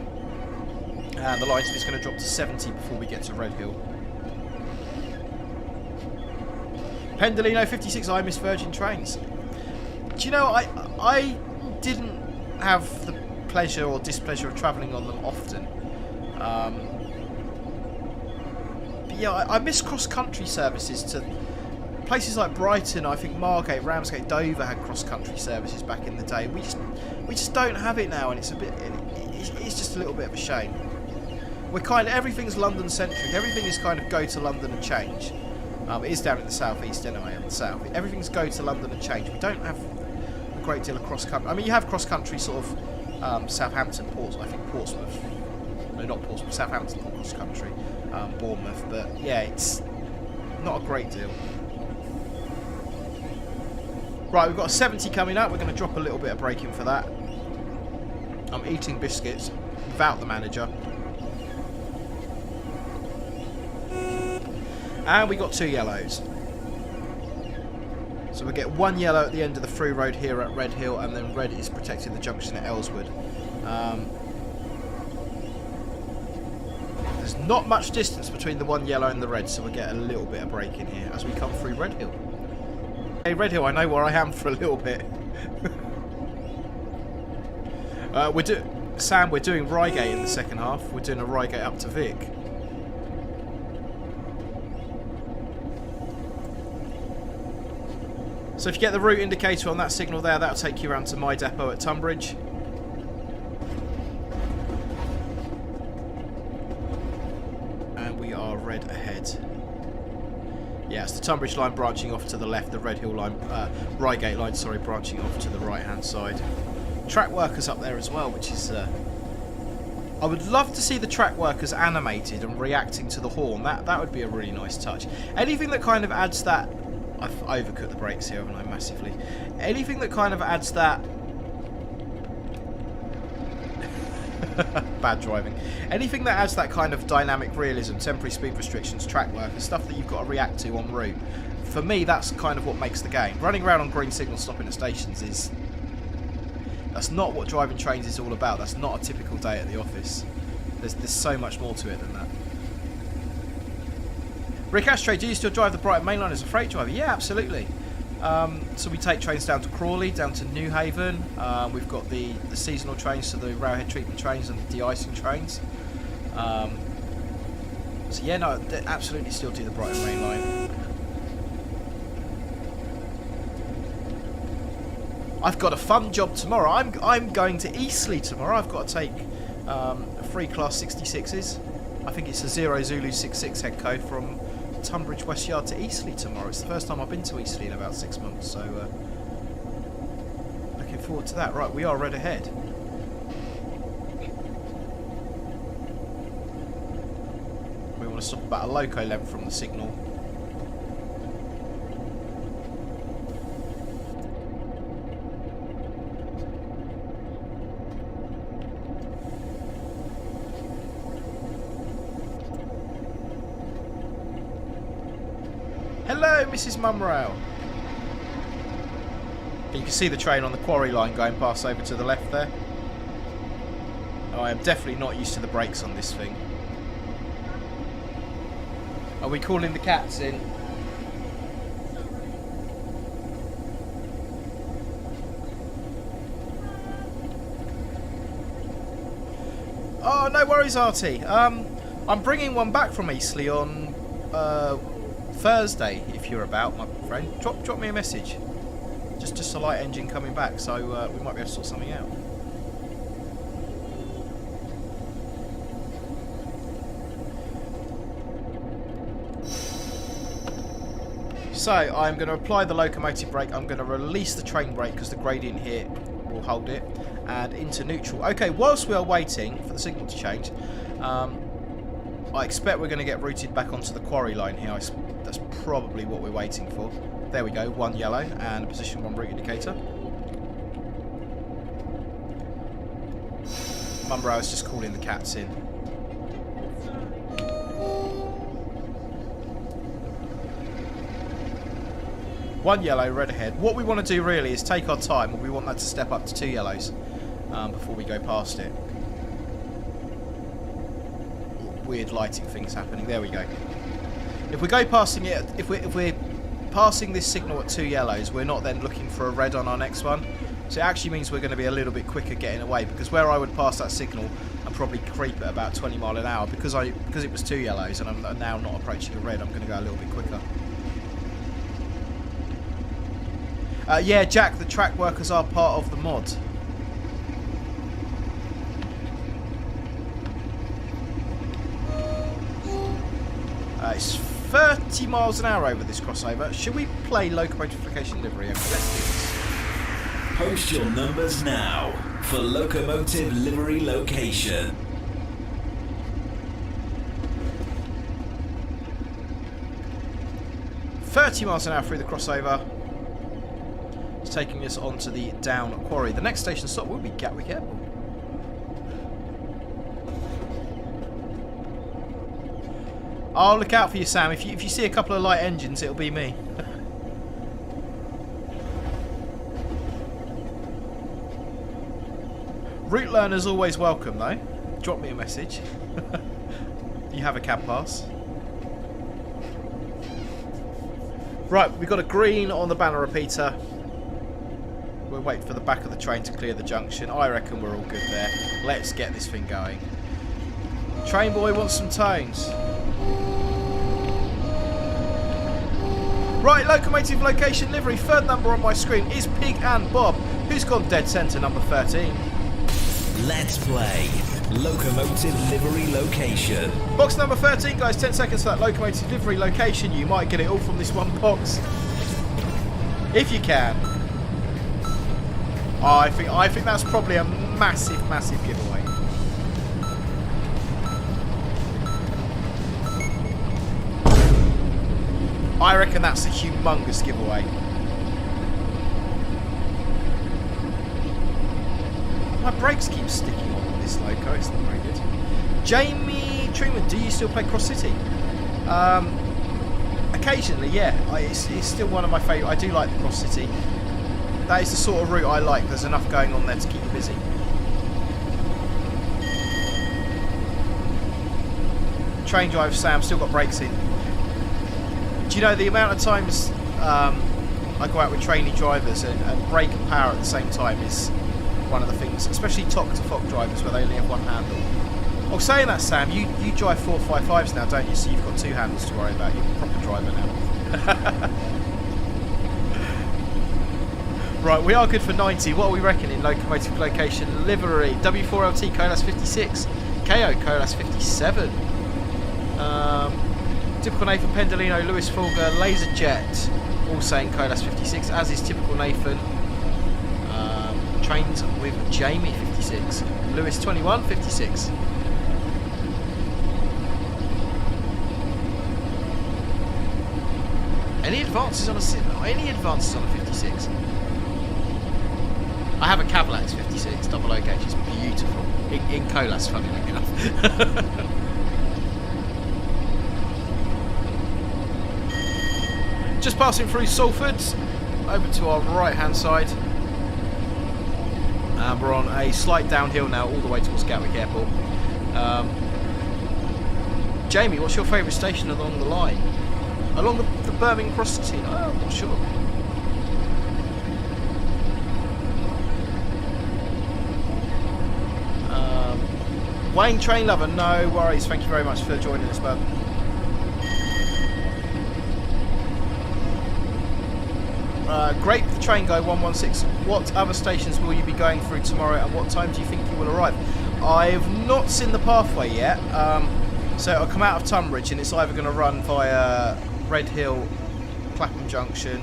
And the line speed is going to drop to 70 before we get to Redhill. Pendolino 56, I miss Virgin Trains. Do you know, I didn't have the pleasure or displeasure of travelling on them often. But yeah, I miss cross-country services to places like Brighton. I think Margate, Ramsgate, Dover had cross-country services back in the day. We just don't have it now, and it's just a little bit of a shame. We're kind of, everything's London-centric. Everything is kind of go to London and change. It is down in the southeast anyway, on the south. Everything's go to London and change. We don't have a great deal of cross-country. I mean, you have cross-country sort of Southampton, I think Portsmouth. No, not Portsmouth, Southampton cross-country, Bournemouth. But yeah, it's not a great deal. Right, we've got a 70 coming up. We're going to drop a little bit of braking for that. I'm eating biscuits without the manager. And we got 2 yellows. So we get 1 yellow at the end of the through road here at Redhill, and then red is protecting the junction at Ellswood. There's not much distance between the 1 yellow and the red, so we get a little bit of braking here as we come through Redhill. Hey Redhill, I know where I am for a little bit. Sam, we're doing Reigate in the second half. We're doing a Reigate up to Vic. So if you get the route indicator on that signal there, that'll take you around to my depot at Tunbridge. And we are red ahead. Yeah, it's the Tunbridge line branching off to the left, the Redhill line, Reigate line, sorry, branching off to the right-hand side. Track workers up there as well, which is... I would love to see the track workers animated and reacting to the horn. That would be a really nice touch. Anything that kind of adds that... I've overcut the brakes here, haven't I, massively. Anything that kind of adds that... Bad driving. Anything that adds that kind of dynamic realism, temporary speed restrictions, track work, and stuff that you've got to react to en route. For me, that's kind of what makes the game. Running around on green signals, stopping at stations is... That's not what driving trains is all about. That's not a typical day at the office. There's so much more to it than that. Rick Ashtray, do you still drive the Brighton Mainline as a freight driver? Yeah, absolutely. So we take trains down to Crawley, down to Newhaven. We've got the seasonal trains, so the railhead treatment trains and the de-icing trains. So yeah, no, they absolutely still do the Brighton Mainline. I've got a fun job tomorrow. I'm going to Eastleigh tomorrow. I've got to take 3 Class 66s. I think it's a 0 Zulu 66 head code from Tunbridge West Yard to Eastleigh tomorrow. It's the first time I've been to Eastleigh in about 6 months, so looking forward to that. Right, we are red ahead. We want to stop about a loco length from the signal. Hello, Mrs. Mumrail. You can see the train on the quarry line going past over to the left there. Oh, I am definitely not used to the brakes on this thing. Are we calling the cats in? Oh, no worries. worries, Artie. I'm bringing one back from Eastleigh on Thursday, if you're about, my friend. Drop me a message. Just a light engine coming back, so we might be able to sort something out. So I'm going to apply the locomotive brake. I'm going to release the train brake because the gradient here will hold it, and into neutral. Okay, whilst we are waiting for the signal to change, I expect we're going to get routed back onto the quarry line here. That's probably what we're waiting for. There we go, 1 yellow and a position 1 route indicator. Mumbo is just calling the cats in. One yellow, red ahead. What we want to do really is take our time, and we want that to step up to 2 yellows before we go past it. Weird lighting things happening. There we go. If we go passing it, if we're passing this signal at 2 yellows, we're not then looking for a red on our next one. So it actually means we're going to be a little bit quicker getting away, because where I would pass that signal and probably creep at about 20 mile an hour, because it was 2 yellows and I'm now not approaching a red, I'm going to go a little bit quicker. Yeah, Jack, the track workers are part of the mod. It's 30 miles an hour over this crossover. Should we play Locomotive Livery Location? Let's do this. Post your numbers now for Locomotive Livery Location. £30 miles an hour through the crossover. It's taking us onto the down quarry. The next station stop will be Gatwick Airport. I'll look out for you, Sam. If you see a couple of light engines, it'll be me. Route learners always welcome, though. Drop me a message. You have a cab pass. Right, we've got a green on the banner repeater. We'll wait for the back of the train to clear the junction. I reckon we're all good there. Let's get this thing going. Train boy wants some tones. Right, Locomotive Location Livery. Third number on my screen is Pig and Bob, who's gone dead centre, number 13. Let's play Locomotive Livery Location. Box number 13, guys. 10 seconds for that Locomotive Livery Location. You might get it all from this one box, if you can. Oh, I think that's probably a massive giveaway. I reckon that's a humongous giveaway. My brakes keep sticking on this loco, it's not very good. Jamie Truman, do you still play Cross City? Occasionally, yeah. It's still one of my favourite. I do like the Cross City. That is the sort of route I like. There's enough going on there to keep you busy. Train drive, Sam, still got brakes in. Do you know the amount of times I go out with trainee drivers and brake and power at the same time is one of the things, especially top to FOC drivers where they only have one handle. Oh, saying that, Sam, you drive 455s now, don't you? So you've got 2 handles to worry about. You're a proper driver now. Right, we are good for 90. What are we reckoning? Locomotive Location Livery. W4LT, Colas 56. KO, Colas 57. Typical Nathan Pendolino, Lewis Fulger, Laserjet, all saying Colas 56, as is Typical Nathan. Trains with Jamie 56. Lewis 21, 56. Any advances on a 56? I have a Cavalax 56, double O gauge, it's beautiful. In Colas, funnily enough. Just passing through Salford, over to our right hand side. And we're on a slight downhill now, all the way towards Gatwick Airport. Jamie, what's your favourite station along the line? Along the Birmingham Cross City? Oh, I'm not sure. Wayne Train Lover, no worries. Thank you very much for joining us, bud. Great, the train guy 116. What other stations will you be going through tomorrow, and what time do you think you will arrive? I've not seen the pathway yet, so it'll come out of Tunbridge, and it's either going to run via Red Hill, Clapham Junction,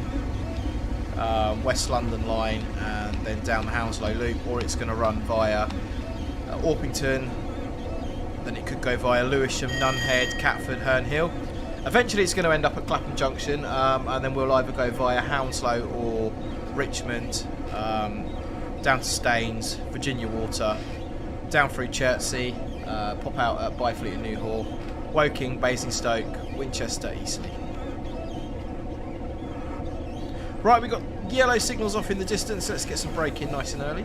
West London line, and then down the Hounslow Loop, or it's going to run via Orpington, then it could go via Lewisham, Nunhead, Catford, Herne Hill. Eventually it's going to end up at Clapham Junction, and then we'll either go via Hounslow or Richmond, down to Staines, Virginia Water, down through Chertsey, pop out at Byfleet and Newhall, Woking, Basingstoke, Winchester, Eastleigh. Right, we've got yellow signals off in the distance. Let's get some braking nice and early.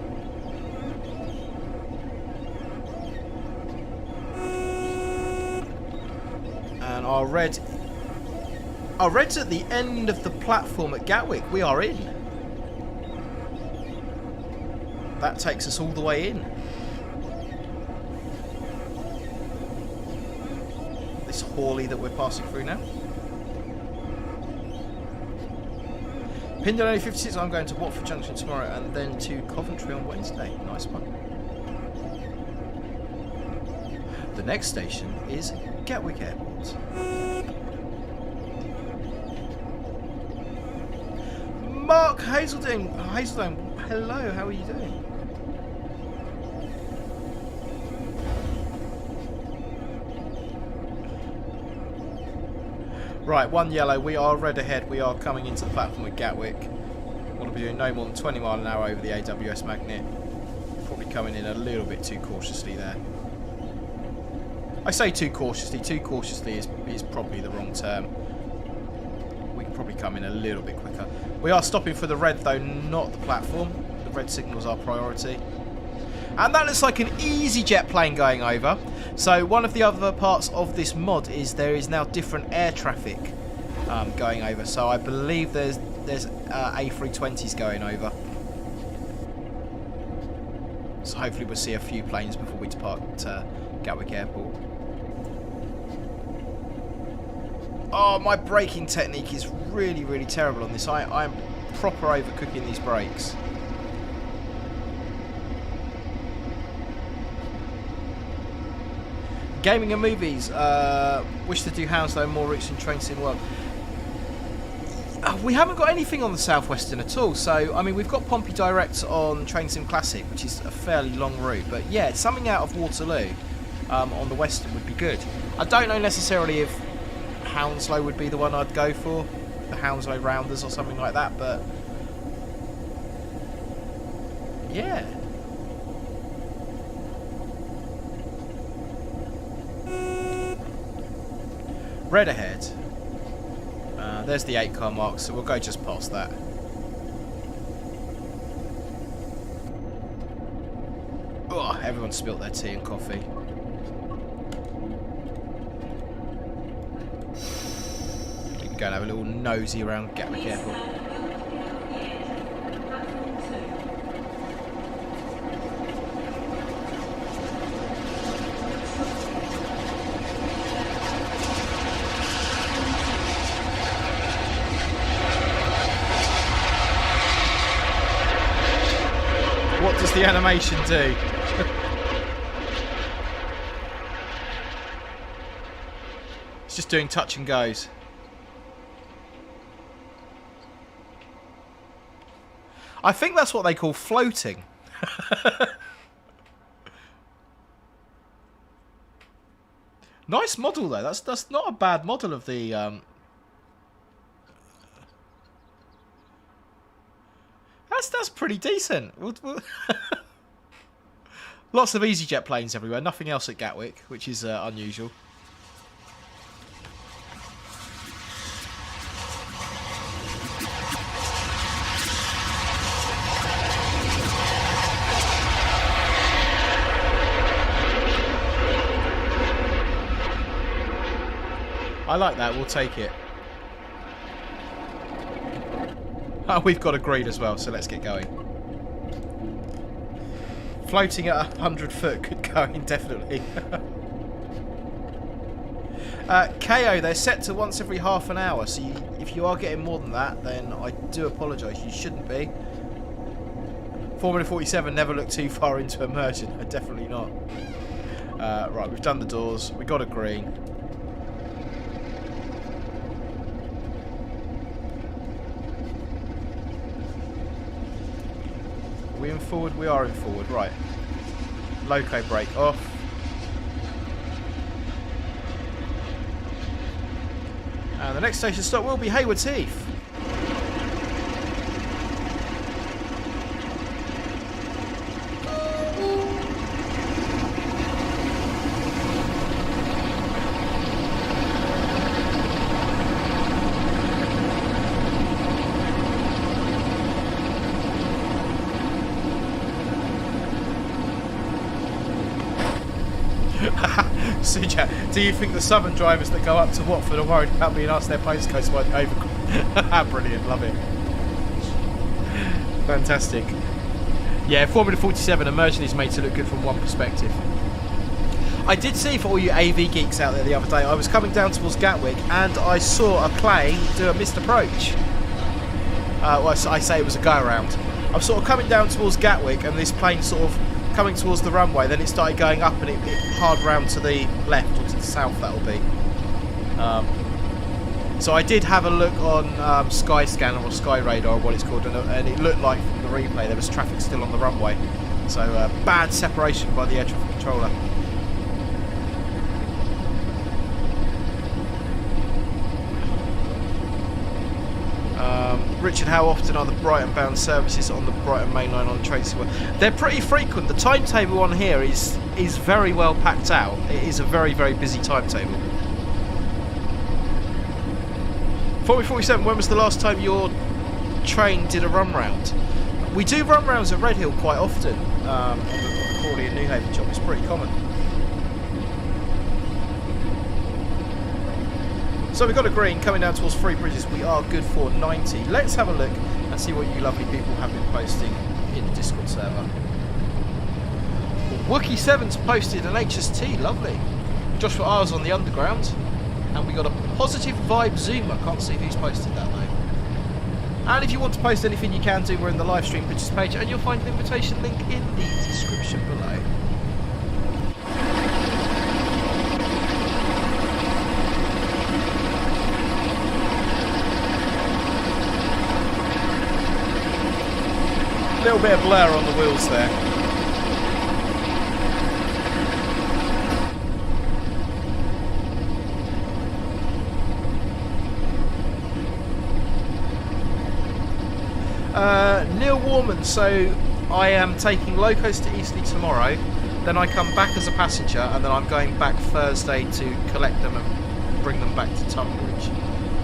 And our red's at the end of the platform at Gatwick. We are in. That takes us all the way in. This Hawley that we're passing through now. Pindon only 56. I'm going to Watford Junction tomorrow and then to Coventry on Wednesday. Nice one. The next station is Gatwick Airport. Mark Hazeldine, hello, how are you doing? Right, one yellow, we are red ahead, we are coming into the platform at Gatwick. Want to be doing no more than 20 mile an hour over the AWS magnet. Probably coming in a little bit too cautiously there. I say too cautiously is probably the wrong term. We can probably come in a little bit quicker. We are stopping for the red though, not the platform. The red signal's our priority. And that looks like an EasyJet plane going over. So one of the other parts of this mod is there is now different air traffic going over. So I believe there's A320s going over. So hopefully we'll see a few planes before we depart Gatwick Airport. Oh, my braking technique is really, really terrible on this. I'm proper overcooking these brakes. Gaming and movies. Wish to do Hounslow more rich than Train Sim World. We haven't got anything on the Southwestern at all. So, I mean, we've got Pompey Direct on Train Sim Classic, which is a fairly long route. But yeah, something out of Waterloo on the Western would be good. I don't know necessarily if Hounslow would be the one I'd go for. The Hounslow Rounders or something like that. But yeah. Red ahead. There's the 8-car mark, so we'll go just past that. Oh, everyone spilt their tea and coffee. We can go and have a little nosy around Gatwick Airport. What does the animation do? It's just doing touch and goes. I think that's what they call floating. Nice model though. That's not a bad model of the That's pretty decent. Lots of EasyJet planes everywhere. Nothing else at Gatwick, which is unusual. I like that. We'll take it. Oh, we've got a green as well, so let's get going. floating at 100 foot could go indefinitely. KO, they're set to once every half an hour, so if you are getting more than that, then I do apologise. You shouldn't be. Formula 47 never looked too far into immersion. Definitely not. Right, we've done the doors. We got a green. Are we in forward? We are in forward. Right. Loco brake off. And the next station stop will be Haywards Heath. Suja, do you think the southern drivers that go up to Watford are worried about being asked their postcodes while they over? Brilliant, love it. Fantastic. Yeah, Formula 47 immersion is made to look good from one perspective. I did see, for all you AV geeks out there the other day, I was coming down towards Gatwick and I saw a plane do a missed approach. Well, I say it was a go around. I was sort of coming down towards Gatwick and this plane sort of coming towards the runway, then it started going up and it hard round to the left or to the south, that'll be. So I did have a look on Skyscanner or Sky Radar or what it's called, and it looked like from the replay there was traffic still on the runway. So bad separation by the air traffic controller. Richard, how often are the Brighton-bound services on the Brighton Mainline on trains? They're pretty frequent. The timetable on here is very well packed out. It is a very, very busy timetable. Formula 47, when was the last time your train did a run round? We do run rounds at Redhill quite often on the Crawley and Newhaven job. It's pretty common. So we've got a green coming down towards Three Bridges. We are good for 90. Let's have a look and see what you lovely people have been posting in the Discord server. Wookie 7's posted an HST, lovely. Joshua R's on the underground. And we got a positive vibe Zoom. I can't see who's posted that though. And if you want to post anything you can do, we're in the live stream pictures page and you'll find an invitation link in the description below. A little bit of blur on the wheels there. Neil Warman, so I am taking locos to Eastleigh tomorrow, then I come back as a passenger, and then I'm going back Thursday to collect them and bring them back to Tunbridge.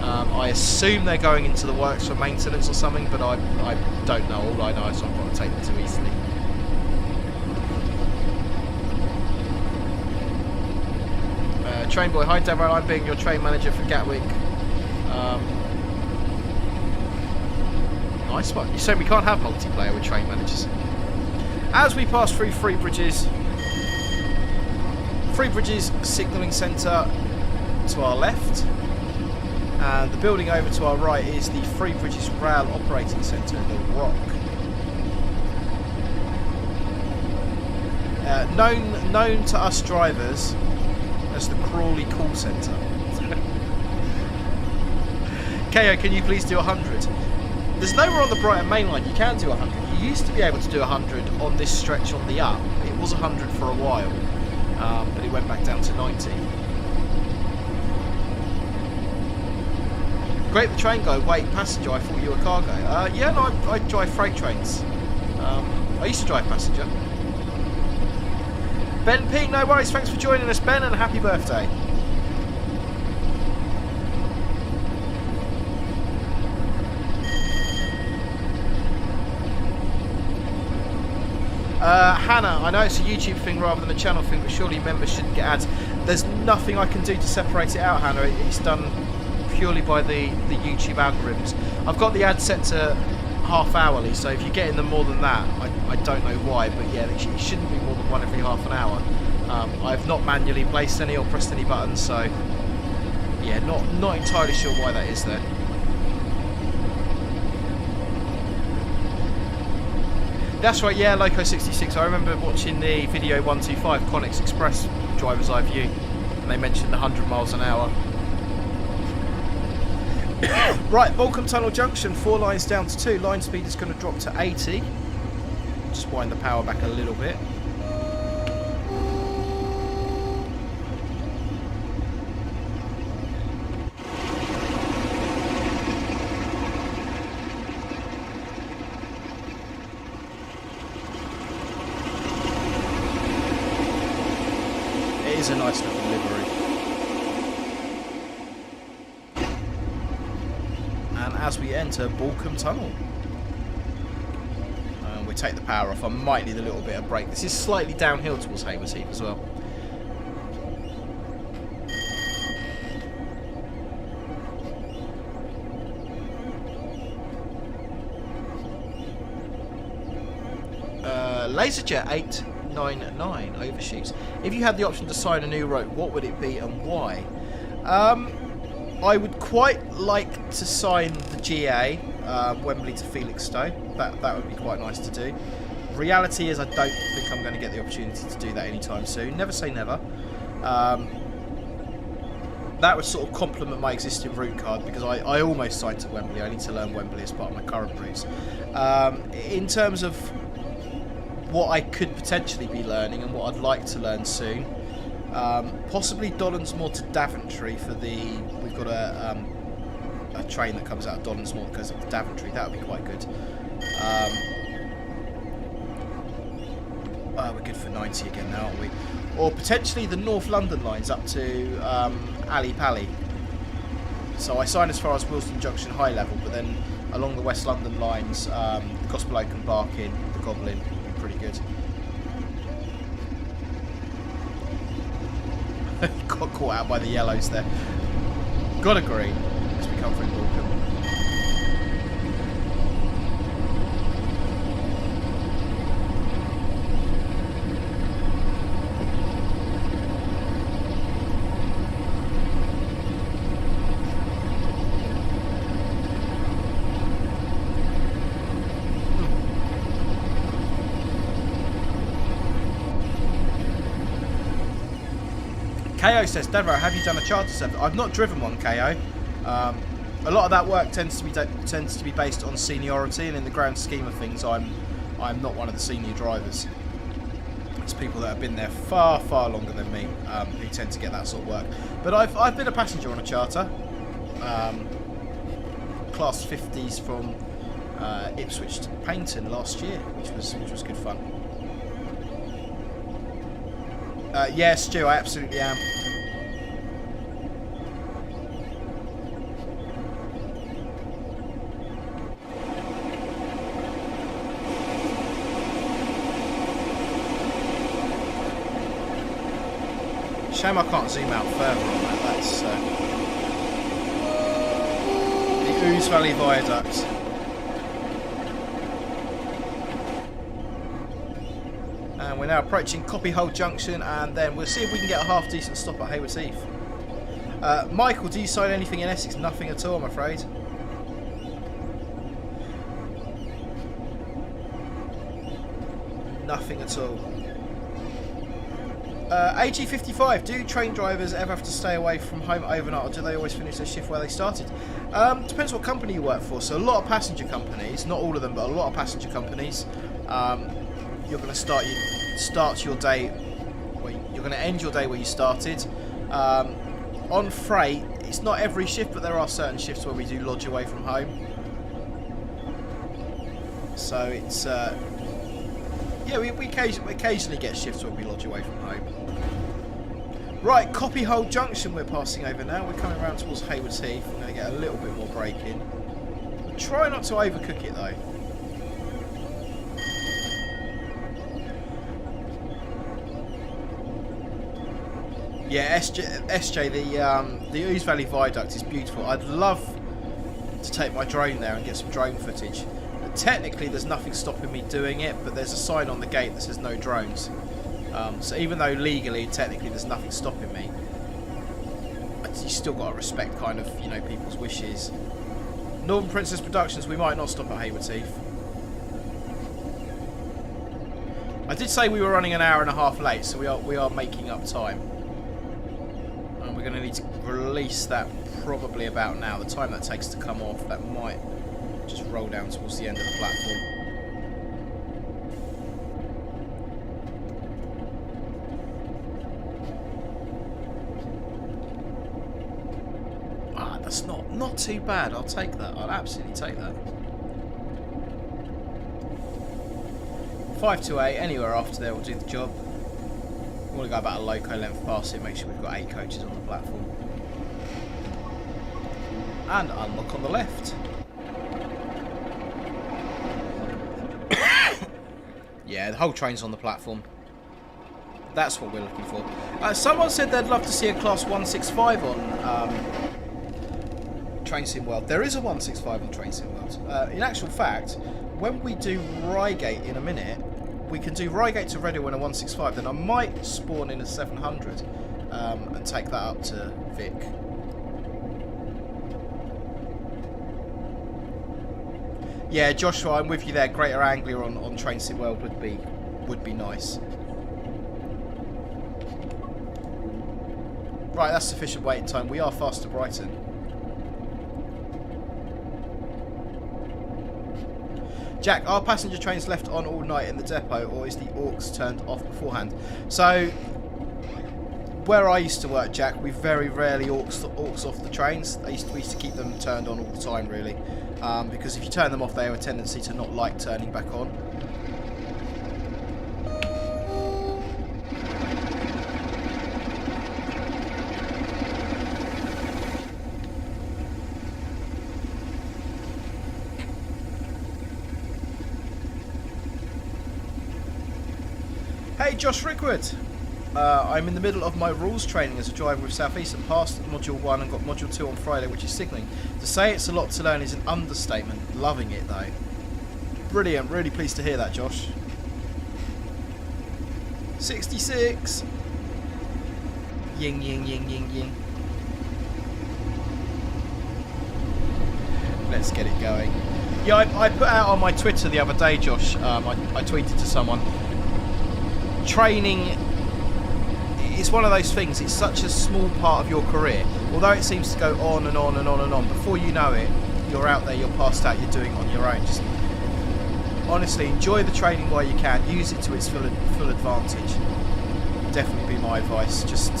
I assume they're going into the works for maintenance or something, but I don't know. All I know is I've got to take them to Eastleigh. Train boy, hi Deborah, I'm being your train manager for Gatwick. Nice one. You said we can't have multiplayer with train managers. As we pass through Three Bridges signalling centre to our left. And the building over to our right is the Three Bridges Rail Operating Centre, the ROC. Known to us drivers as the Crawley Call Centre. KO, can you please do 100? There's nowhere on the Brighton Mainline you can do 100. You used to be able to do 100 on this stretch on the up. It was 100 for a while, but it went back down to 90. Great, the train guy. Wait, passenger, I thought you were cargo. Yeah, no, I drive freight trains. I used to drive passenger. Ben P, no worries, thanks for joining us, Ben, and happy birthday. Hannah, I know it's a YouTube thing rather than a channel thing, but surely members shouldn't get ads. There's nothing I can do to separate it out, Hannah. It's done purely by the YouTube algorithms. I've got the ad set to half hourly, so if you're getting them more than that, I don't know why, but yeah, it shouldn't be more than one every half an hour. I've not manually placed any or pressed any buttons, so yeah, not entirely sure why that is there. That's right, yeah, Loco66. I remember watching the video 125 Connex Express driver's eye view, and they mentioned 100 miles an hour. Right, Balcombe Tunnel Junction, 4 lines down to 2. Line speed is going to drop to 80. Just wind the power back a little bit. It is a nice looking livery. And as we enter Balcombe Tunnel, we take the power off. I might need a little bit of brake. This is slightly downhill towards Heath as well. Laserjet 899 overshoots. If you had the option to sign a new route, what would it be and why? I would quite like to sign the GA Wembley to Felixstowe. That would be quite nice to do. Reality is I don't think I'm going to get the opportunity to do that anytime soon. Never say never. That would sort of complement my existing route card, because I almost signed to Wembley. I need to learn Wembley as part of my current routes. In terms of what I could potentially be learning and what I'd like to learn soon, possibly Dollonsmore to Daventry for the... We've got a train that comes out of Dollonsmore that goes up to Daventry. That would be quite good. We're good for 90 again now, aren't we? Or potentially the North London lines up to Ali Pally. So I sign as far as Wilston Junction high level, but then along the West London lines, the Gospel Oak and Barking, the Goblin would be pretty good. Got caught out by the yellows there. Got a green as we come through Balcombe. KO says, Devo, have you done a charter service? I've not driven one, KO. A lot of that work tends to be based on seniority, and in the grand scheme of things, I'm not one of the senior drivers. It's people that have been there far, far longer than me who tend to get that sort of work. But I've been a passenger on a charter, class 50s from Ipswich to Paignton last year, which was good fun. Yeah, Stu, I absolutely am. Shame I can't zoom out further on that. That's the Ouse Valley Viaduct. And we're now approaching Copyhold Junction, and then we'll see if we can get a half decent stop at Heath. Michael, do you sign anything in Essex? Nothing at all, I'm afraid. Nothing at all. AG55, do train drivers ever have to stay away from home overnight, or do they always finish their shift where they started? Depends what company you work for. So a lot of passenger companies, not all of them, but a lot of passenger companies, you're going to start your day, you're going to end your day where you started. On freight, it's not every shift, but there are certain shifts where we do lodge away from home. So it's yeah, we occasionally get shifts where we lodge away from home. Right, Copyhold Junction we're passing over now. We're coming around towards Heath. We're going to get a little bit more brake in. We'll try not to overcook it though. Yeah, SJ, the Ouse Valley Viaduct is beautiful. I'd love to take my drone there and get some drone footage. Technically, there's nothing stopping me doing it, but there's a sign on the gate that says no drones. So even though legally, technically, there's nothing stopping me, you still got to respect kind of, you know, people's wishes. Northern Princess Productions, we might not stop at Hayward's Heath. I did say we were running an hour and a half late, so we are making up time. And we're going to need to release that probably about now. The time that takes to come off, that might just roll down towards the end of the platform. Ah, that's not too bad. I'll take that. I'll absolutely take that. 5 to 8, anywhere after there will do the job. We want to go about a loco length past it, make sure we've got 8 coaches on the platform. And unlock on the left. Yeah, the whole train's on the platform. That's what we're looking for. Someone said they'd love to see a Class 165 on Train Sim World. There is a 165 on Train Sim World. In actual fact, when we do Reigate in a minute, we can do Reigate to Reading in a 165, then I might spawn in a 700 and take that up to Vic. Yeah, Joshua, I'm with you there. Greater Anglia on Train Sim World would be nice. Right, that's sufficient waiting time. We are fast to Brighton. Jack, are passenger trains left on all night in the depot, or is the aux turned off beforehand? So, where I used to work, Jack, we very rarely aux off the trains. We used to keep them turned on all the time, really. Because if you turn them off, they have a tendency to not like turning back on. Hey, Josh Rickwood. I'm in the middle of my rules training as a driver with South East and passed Module 1 and got Module 2 on Friday, which is signalling. To say it's a lot to learn is an understatement. Loving it, though. Brilliant. Really pleased to hear that, Josh. 66. Ying, ying, ying, ying, ying. Let's get it going. Yeah, I put out on my Twitter the other day, Josh. I tweeted to someone. Training is one of those things, it's such a small part of your career, although it seems to go on and on and on and on. Before you know it, you're out there, you're passed out, you're doing it on your own. Just honestly enjoy the training while you can, use it to its full advantage. Definitely be my advice. Just,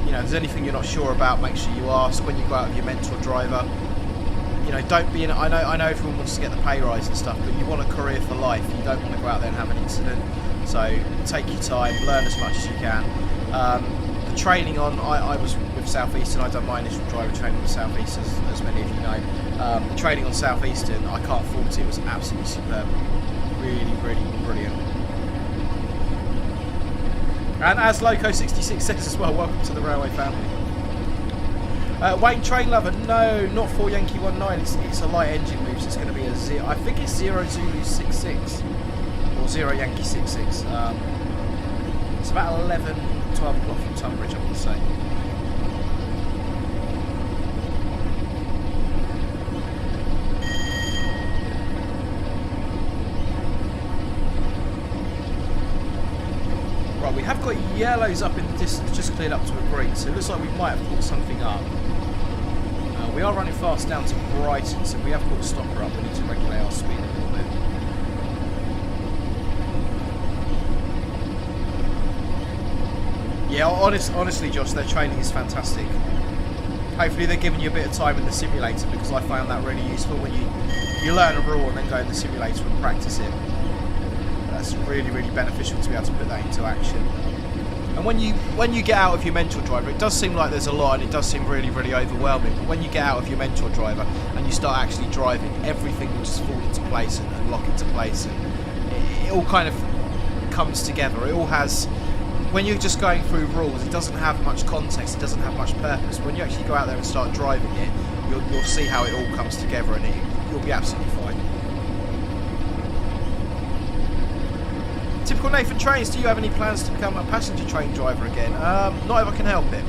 you know, if there's anything you're not sure about, make sure you ask when you go out with your mentor driver. You know, don't be in. I know everyone wants to get the pay rise and stuff, but you want a career for life. You don't want to go out there and have an incident. So take your time, learn as much as you can. The training I was with South Eastern. I've done my initial driver training with South Eastern, as many of you know. The training on South Eastern, I can't fault it. It was absolutely superb, really, really brilliant. And as Loco66 says as well, welcome to the railway family. Wayne Train Lover, no, not 4 Yankee 19. It's a light engine move, so it's going to be a 0. I think it's 0 Zulu 66 or 0 Yankee 66. It's about 11, 12 o'clock from Tunbridge, I want to say. Right, we have got yellows up in the distance, just cleared up to a green, so it looks like we might have caught something up. We are running fast down to Brighton, so we have caught a stopper up. We need to regulate our speed a little bit. Yeah, honestly, Josh, their training is fantastic. Hopefully they're giving you a bit of time in the simulator, because I found that really useful when you learn a rule and then go in the simulator and practice it. That's really, really beneficial to be able to put that into action. And when you get out of your mentor driver, it does seem like there's a lot and it does seem really, really overwhelming. But when you get out of your mentor driver and you start actually driving, everything will just fall into place and lock into place, and it all kind of comes together. It all has, when you're just going through rules, it doesn't have much context, it doesn't have much purpose. But when you actually go out there and start driving it, you'll see how it all comes together, and you'll be absolutely fine. Typical Nathan Trains, do you have any plans to become a passenger train driver again? Not if I can help it.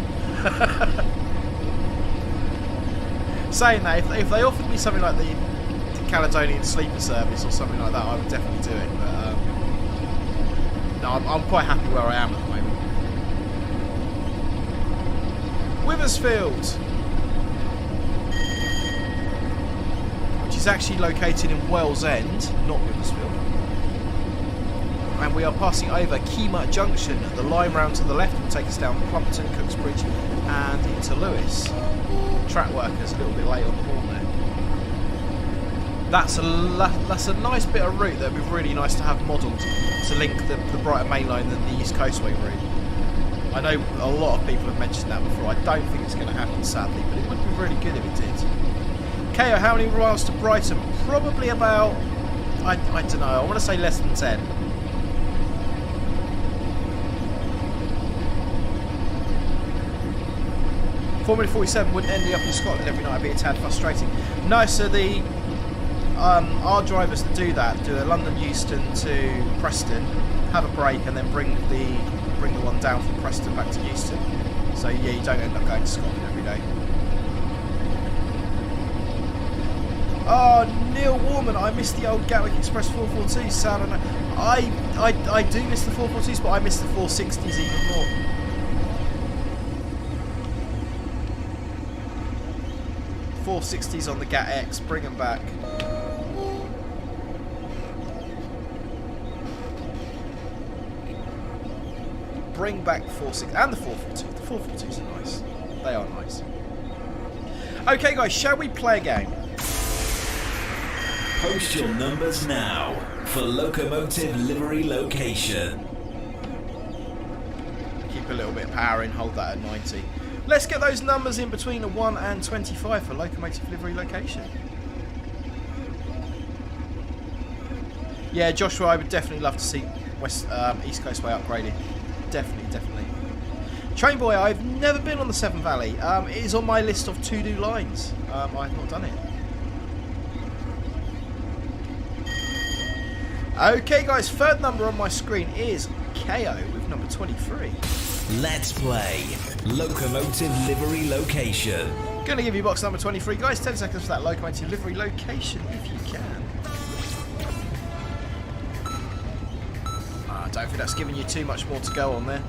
Saying that, if they offered me something like the Caledonian Sleeper Service or something like that, I would definitely do it. But no, I'm quite happy where I am at the moment. Withersfield, which is actually located in Wells End, not Withersfield. And we are passing over Kemah Junction. The line round to the left will take us down Plumpton, Cooksbridge and into Lewis. Track workers a little bit late on the horn there. That's a nice bit of route that would be really nice to have modelled to link the Brighton Mainline and the East Coastway route. I know a lot of people have mentioned that before. I don't think it's going to happen, sadly, but it would be really good if it did. KO, how many miles to Brighton? Probably about, I don't know, I want to say less than 10. Formula 47 wouldn't end me up in Scotland every night. It'd be a tad frustrating. No, so the our drivers that do that do a London Euston to Preston, have a break, and then bring the one down from Preston back to Euston. So yeah, you don't end up going to Scotland every day. Oh, Neil Warman, I missed the old Gatwick Express 442s. Sad, I do miss the 442s, but I miss the 460s even more. .460s on the Gat X, bring them back. Bring back the 460 and the 442. The 442s are nice. They are nice. Okay, guys, shall we play a game? Post your numbers now for Locomotive Livery Location. Keep a little bit of power in, hold that at 90. Let's get those numbers in between a 1 and 25 for Locomotive Livery Location. Yeah, Joshua, I would definitely love to see East Coastway upgraded. Definitely. Train Boy, I've never been on the Severn Valley. It is on my list of to-do lines. I've not done it. Okay, guys, third number on my screen is KO with number 23. Let's play Locomotive Livery Location. Gonna give you box number 23, guys. 10 seconds for that Locomotive Livery Location, if you can. I don't think that's giving you too much more to go on there.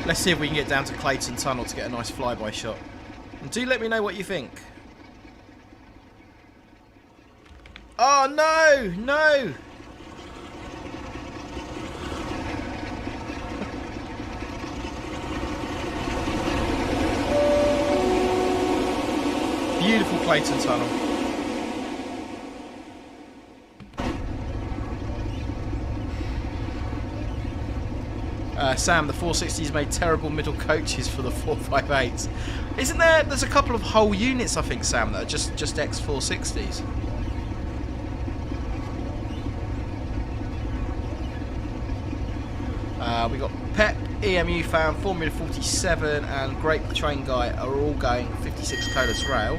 Let's see if we can get down to Clayton Tunnel to get a nice flyby shot. And do let me know what you think. Oh no! No! Beautiful Clayton Tunnel. Sam, the 460s made terrible middle coaches for the 458s. Isn't there? There's a couple of whole units, I think, Sam, that are just X460s. We got Pep, EMU fan, Formula 47, and Grape the Train Guy are all going 56 Colas Rail.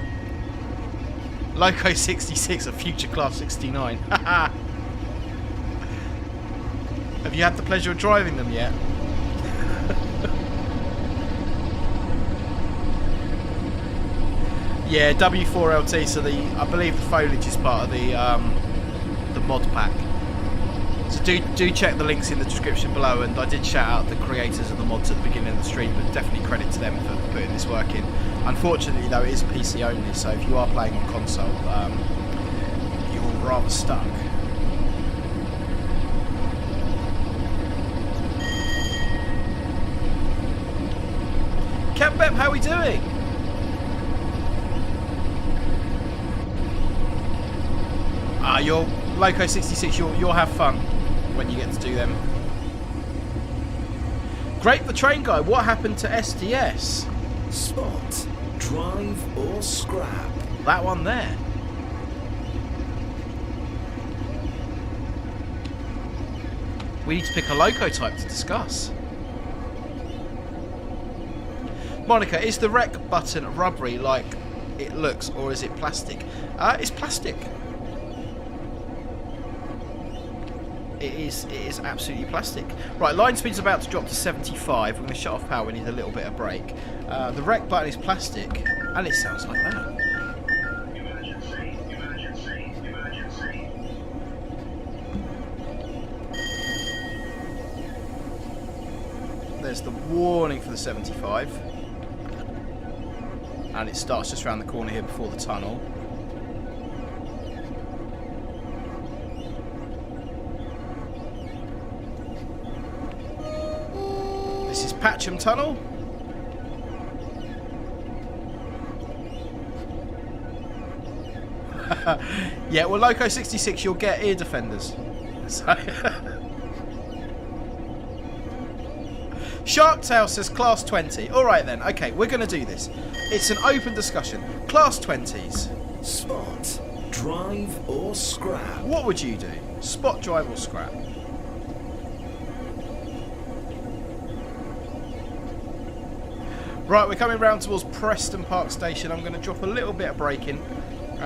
Loco 66, a future class 69. Have you had the pleasure of driving them yet? Yeah, W4LT. So I believe the Foliage is part of the mod pack. So do check the links in the description below. And I did shout out the creators of the mods at the beginning of the stream, but definitely credit to them for putting this work in. Unfortunately, though, it is PC only. So if you are playing on console, you're rather stuck. Camp Bep, how are we doing? Your Loco 66, you'll have fun when you get to do them. Grape the Train Guy, what happened to SDS? Spot, drive or scrap. That one there. We need to pick a loco type to discuss. Monica, is the rec button rubbery like it looks, or is it plastic? It's plastic. It is absolutely plastic. Right, line speed's about to drop to 75. We're going to shut off power. We need a little bit of brake. The rec button is plastic, and it sounds like that. There's the warning for the 75. And it starts just around the corner here before the tunnel. This is Patcham Tunnel. Yeah, well, Loco 66, you'll get ear defenders. So Sharktail says class 20. Alright then, okay, we're going to do this. It's an open discussion. Class 20s. Spot, drive or scrap. What would you do? Spot, drive or scrap? Right, we're coming round towards Preston Park Station. I'm going to drop a little bit of braking.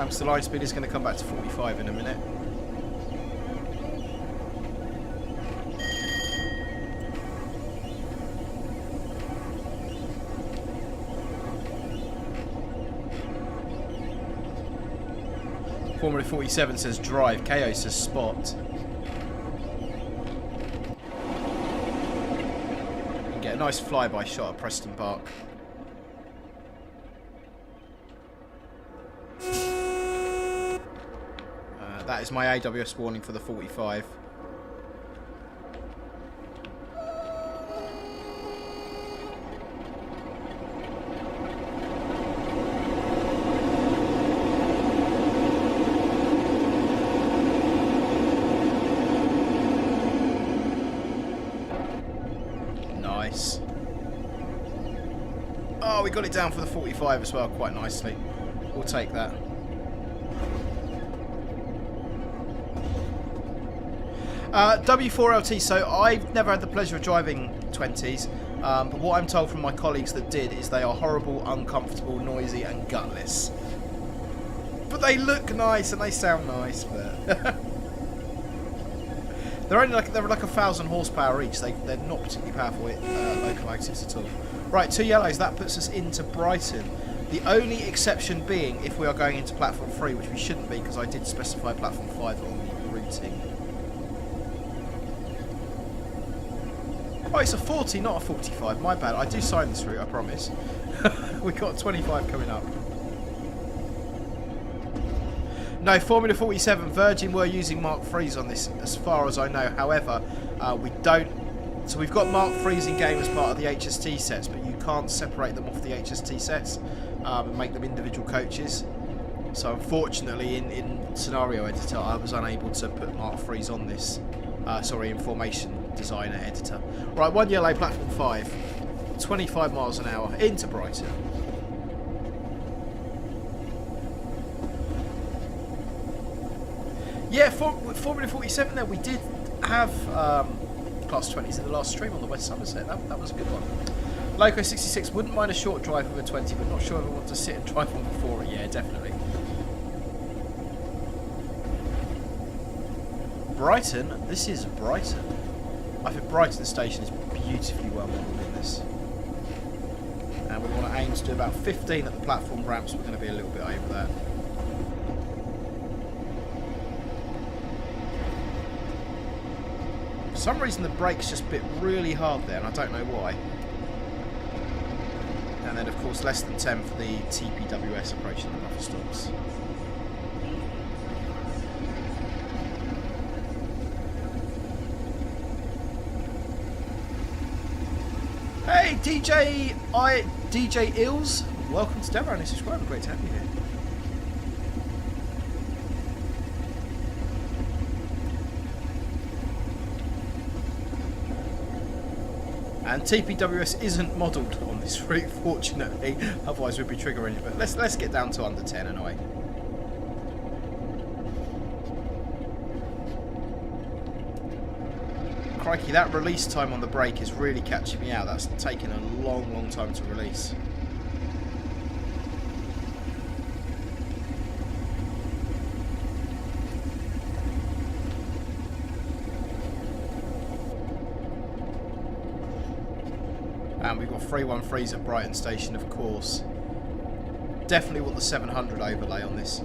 So the line speed is going to come back to 45 in a minute. Formula 47 says drive, KO says spot. You get a nice flyby shot at Preston Park. That is my AWS warning for the 45. Nice. Oh, we got it down for the 45 as well, quite nicely. We'll take that. W4LT, so I've never had the pleasure of driving 20s, but what I'm told from my colleagues that did is they are horrible, uncomfortable, noisy and gutless. But they look nice and they sound nice, but they're like 1,000 horsepower each. They're not particularly powerful locomotives at all. Right, 2 yellows, that puts us into Brighton. The only exception being if we are going into platform 3, which we shouldn't be because I did specify platform 5 on the routing. Oh, it's a 40, not a 45. My bad. I do sign this route, I promise. We got 25 coming up. No, Formula 47, Virgin were using Mark IIIs on this, as far as I know. However, we don't. So we've got Mark IIIs in game as part of the HST sets, but you can't separate them off the HST sets and make them individual coaches. So unfortunately, in Scenario Editor, I was unable to put Mark IIIs on this. Sorry, Information Designer Editor. Right, 1 yellow, platform 5. 25 miles an hour into Brighton. Yeah, Formula 47 there, we did have class 20s in the last stream on the West Somerset. That was a good one. Loco 66, wouldn't mind a short drive with a 20, but not sure if I want to sit and drive one before it. Yeah, definitely. Brighton, this is Brighton. I think Brighton Station is beautifully well modelled in this. And we want to aim to do about 15 at the platform ramps. We're going to be a little bit over that. For some reason the brakes just bit really hard there, and I don't know why. And then of course less than 10 for the TPWS approaching the buffer stops. Hey DJ Ills, welcome to Devo and a subscriber, great to have you here. And TPWS isn't modelled on this route, fortunately, otherwise we'd be triggering it. But let's get down to under 10 anyway. Crikey, that release time on the brake is really catching me out. That's taken a long, long time to release. And we've got 313s at Brighton Station, of course. Definitely want the 700 overlay on this.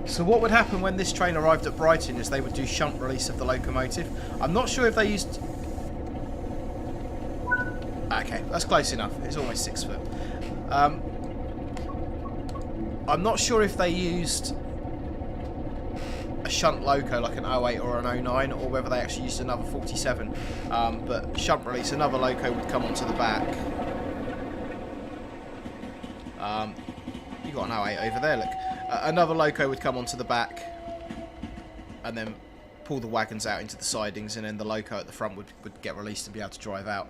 So what would happen when this train arrived at Brighton is they would do shunt release of the locomotive. I'm not sure if they used... Okay, that's close enough. It's almost 6 foot. I'm not sure if they used a shunt loco like an 08 or an 09, or whether they actually used another 47. But shunt release, another loco would come onto the back. You got an 08 over there, look. Another loco would come onto the back and then pull the wagons out into the sidings, and then the loco at the front would get released and be able to drive out.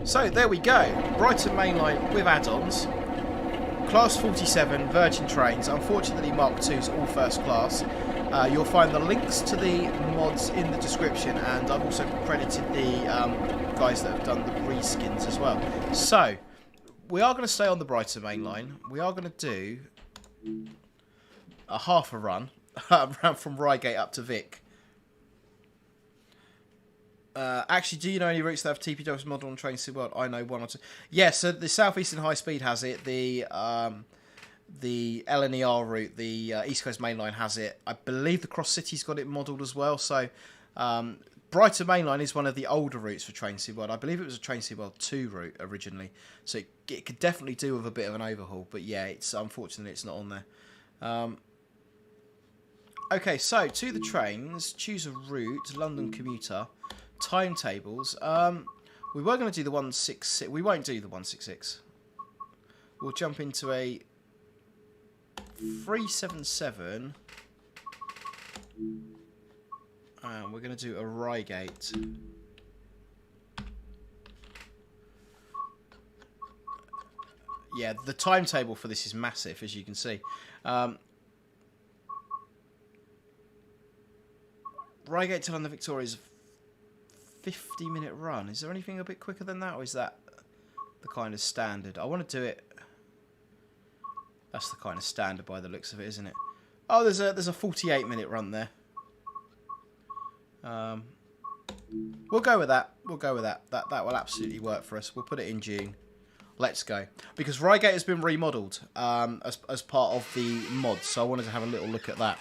So there we go, Brighton Mainline with add-ons, Class 47 Virgin trains, unfortunately Mark II's all first class. You'll find the links to the mods in the description, and I've also credited the guys that have done the reskins as well. So we are going to stay on the Brighton Mainline. We are going to do a half a run around from Reigate up to Vic. Actually, do you know any routes that have TPW's model on train SeaWorld? I know one or two. Yeah, so the South Eastern High Speed has it. The LNER route, the East Coast Mainline has it. I believe the Cross City's got it modelled as well. So Brighton Mainline is one of the older routes for Train SeaWorld. I believe it was a Train SeaWorld 2 route originally. So it could definitely do with a bit of an overhaul. But yeah, it's unfortunately it's not on there. Okay, so to the trains, choose a route, London Commuter, timetables. We were going to do the 166. We won't do the 166. We'll jump into a 377. And we're going to do a Reigate. Yeah, the timetable for this is massive, as you can see. Reigate to London Victoria is a 50-minute run. Is there anything a bit quicker than that, or is that the kind of standard? I want to do it. That's the kind of standard by the looks of it, isn't it? Oh, there's a 48-minute run there. We'll go with that. We'll go with that. That will absolutely work for us. We'll put it in June. Let's go. Because Reigate has been remodelled as part of the mods, so I wanted to have a little look at that.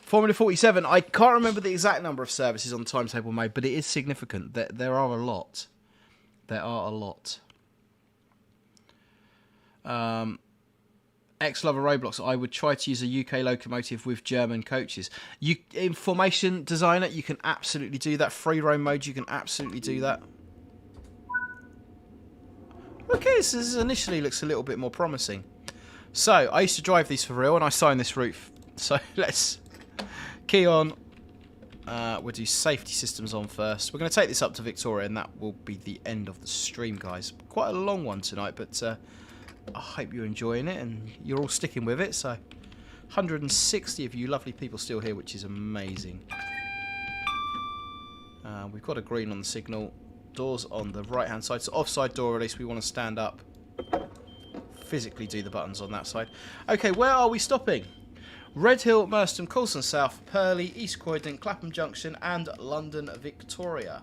Formula 47, I can't remember the exact number of services on the timetable made, but it is significant. There are a lot. There are a lot. Ex-Lover Roblox, I would try to use a UK locomotive with German coaches. In Formation Designer, you can absolutely do that. Free roam mode, you can absolutely do that. Okay, this initially looks a little bit more promising. So, I used to drive these for real, and I signed this route. So, let's key on. We'll do safety systems on first. We're going to take this up to Victoria, and that will be the end of the stream, guys. Quite a long one tonight, but I hope you're enjoying it, and you're all sticking with it. So, 160 of you lovely people still here, which is amazing. We've got a green on the signal. Doors on the right hand side, so offside door release, we want to stand up, physically do the buttons on that side. Okay, where are we stopping? Redhill, Merstham, Coulson South, Purley, East Croydon, Clapham Junction and London Victoria.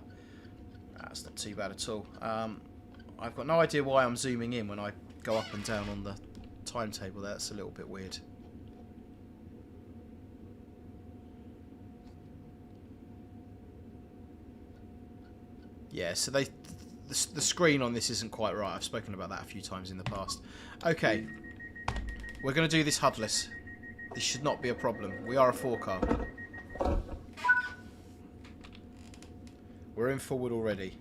That's not too bad at all. I've got no idea why I'm zooming in when I go up and down on the timetable there. That's a little bit weird. Yeah, so the screen on this isn't quite right. I've spoken about that a few times in the past. Okay, we're going to do this hudless. This should not be a problem. We are a 4-car. We're in forward already.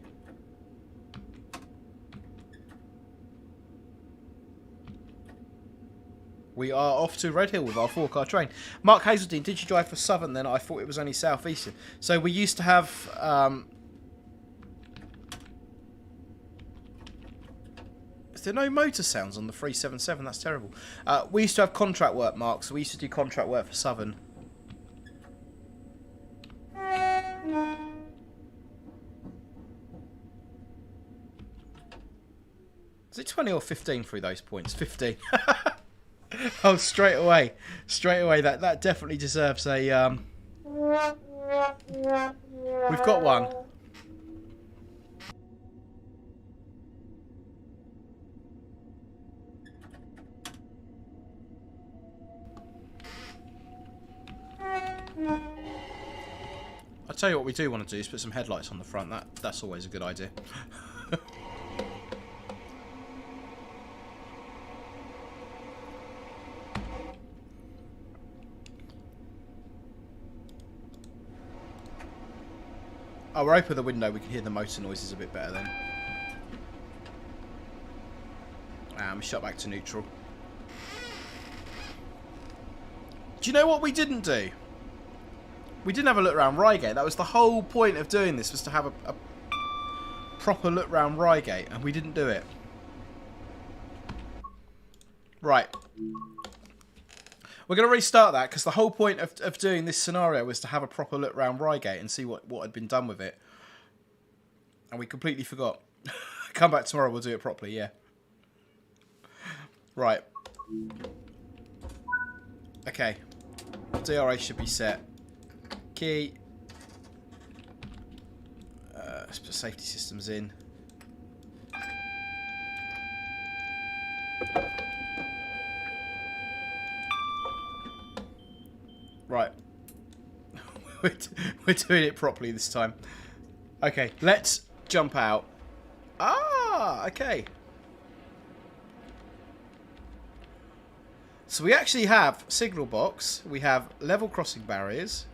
We are off to Redhill with our 4-car train. Mark Hazeldean, did you drive for Southern then? I thought it was only South Eastern. So we used to have... Is there no motor sounds on the 377? That's terrible. We used to have contract work, Mark, so we used to do contract work for Southern. Is it 20 or 15 through those points? 15. Oh, straight away. That definitely deserves a... We've got one. I'll tell you what we do want to do is put some headlights on the front. That's always a good idea. Oh, we're open the window. We can hear the motor noises a bit better then. Shut back to neutral. Do you know what we didn't do? We didn't have a look around Reigate. That was the whole point of doing this, was to have a proper look around Reigate, and we didn't do it. Right. We're going to restart that, because the whole point of doing this scenario was to have a proper look around Reigate and see what had been done with it. And we completely forgot. Come back tomorrow, we'll do it properly, yeah. Right. Okay. DRA should be set. Key. Let's put safety systems in. Right. We're doing it properly this time. Okay, let's jump out. Ah, okay. So we actually have signal box. We have level crossing barriers.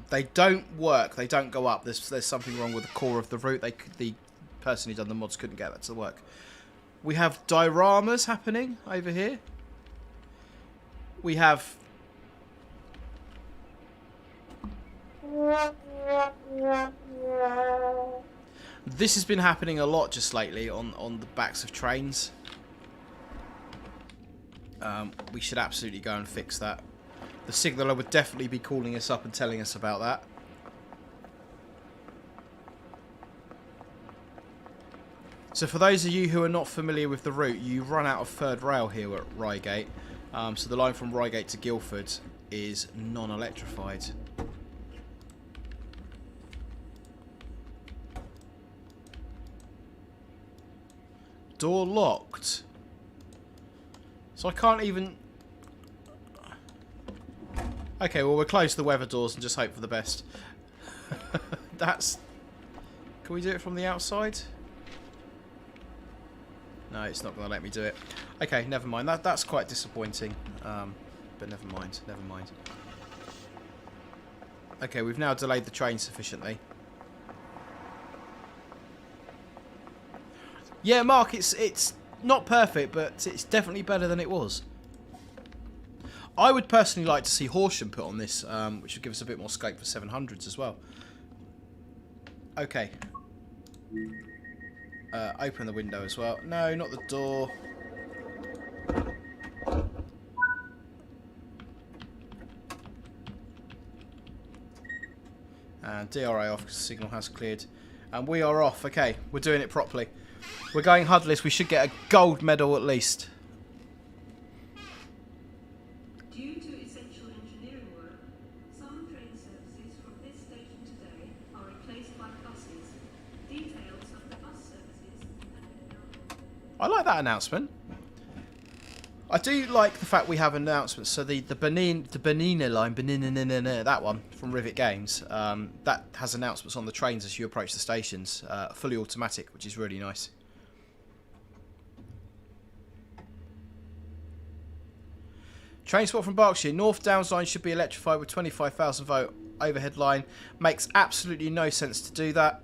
They don't work. They don't go up. There's something wrong with the core of the route. The person who done the mods couldn't get that to work. We have dioramas happening over here. We have... This has been happening a lot just lately on the backs of trains. We should absolutely go and fix that. The signaller would definitely be calling us up and telling us about that. So for those of you who are not familiar with the route, you run out of third rail here at Reigate. So the line from Reigate to Guildford is non-electrified. Door locked. So I can't even... Okay, well, we'll close the weather doors and just hope for the best. That's... Can we do it from the outside? No, it's not going to let me do it. Okay, never mind. That's quite disappointing. But never mind. Never mind. Okay, we've now delayed the train sufficiently. Yeah, Mark, it's not perfect, but it's definitely better than it was. I would personally like to see Horsham put on this, which would give us a bit more scope for 700s as well. Okay. Open the window as well. No, not the door. And DRA off because the signal has cleared. And we are off. Okay, we're doing it properly. We're going HUDless. We should get a gold medal at least. Due to essential engineering work, some train services from this station today are replaced by buses. Details of the bus services and... I like that announcement. I do like the fact we have announcements. So the Benina line, that one from Rivet Games, that has announcements on the trains as you approach the stations, fully automatic, which is really nice. Train spot from Berkshire. North Downs line should be electrified with 25,000 volt overhead line. Makes absolutely no sense to do that.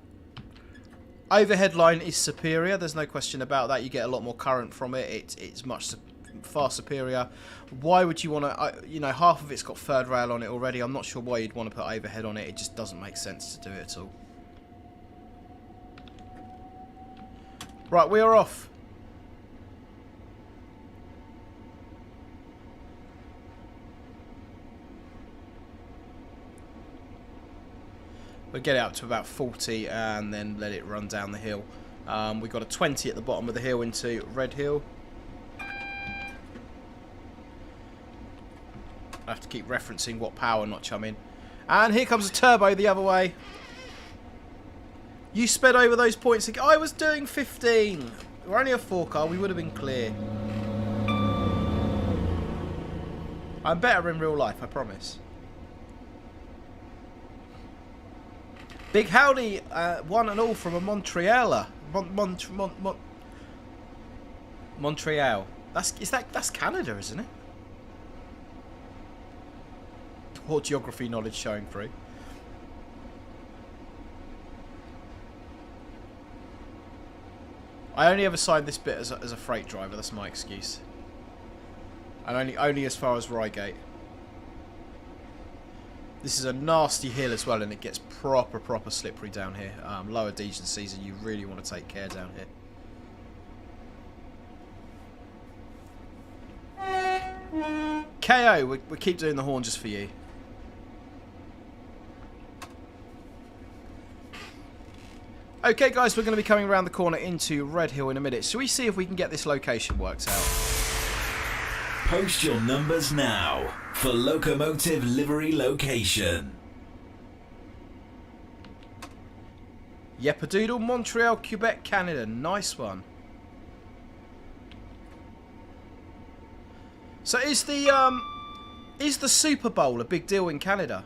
Overhead line is superior. There's no question about that. You get a lot more current from it. It's much far superior. Why would you want to... you know, half of it's got third rail on it already. I'm not sure why you'd want to put overhead on it. It just doesn't make sense to do it at all. Right, we are off. We'll get it up to about 40 and then let it run down the hill. We've got a 20 at the bottom of the hill into Red Hill. I have to keep referencing what power notch I'm in. And here comes a turbo the other way. You sped over those points again. I was doing 15. We're only a 4 car. We would have been clear. I'm better in real life, I promise. Big howdy, one and all from a Montrealer. Montreal. That's Canada, isn't it? Or geography knowledge showing through. I only ever signed this bit as a freight driver. That's my excuse. And only as far as Reigate. This is a nasty hill as well, and it gets proper slippery down here. Lower Dejan season, you really want to take care down here. KO, we keep doing the horn just for you. Okay guys, we're going to be coming around the corner into Red Hill in a minute. Shall we see if we can get this location worked out? Post your numbers now for Locomotive Livery Location. Yepadoodle, Montreal, Quebec, Canada. Nice one. So is the Super Bowl a big deal in Canada?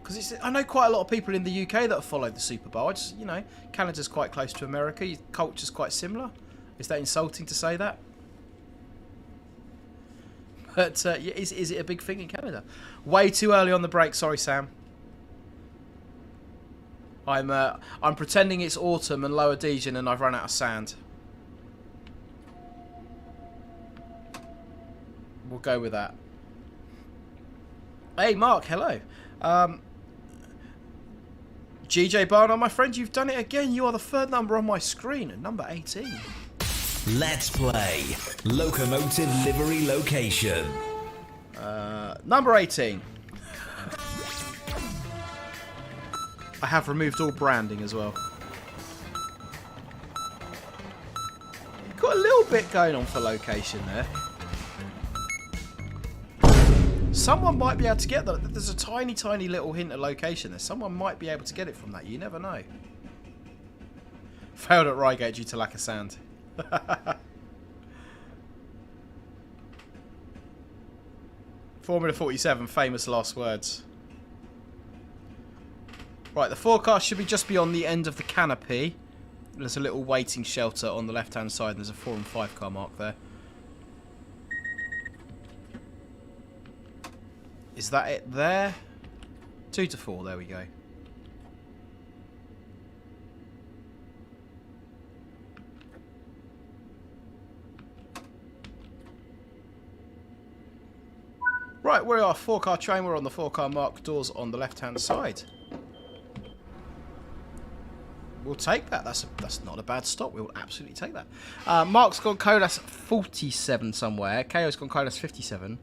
Because I know quite a lot of people in the UK that have followed the Super Bowl. You know, Canada's quite close to America. Culture's quite similar. Is that insulting to say that? But is it a big thing in Canada? Way too early on the break. Sorry, Sam. I'm pretending it's autumn and Lower Dejan and I've run out of sand. We'll go with that. Hey, Mark. Hello. GJ Barnard, my friend, you've done it again. You are the third number on my screen, number 18. Let's play Locomotive Livery Location. Number 18. I have removed all branding as well. Got a little bit going on for location there. Someone might be able to get that. There's a tiny little hint of location there. Someone might be able to get it from that. You never know. Failed at Reigate due to lack of sand. Formula 47, famous last words. Right, the forecast should be just beyond the end of the canopy. There's a little waiting shelter on the left-hand side. And there's a 4 and 5 car mark there. Is that it there? 2 to 4, there we go. Right, we're our 4-car train. We're on the 4-car mark. Doors on the left-hand side. We'll take that. That's not a bad stop. We'll absolutely take that. Mark's gone Colas 47 somewhere. KO's gone Colas 57.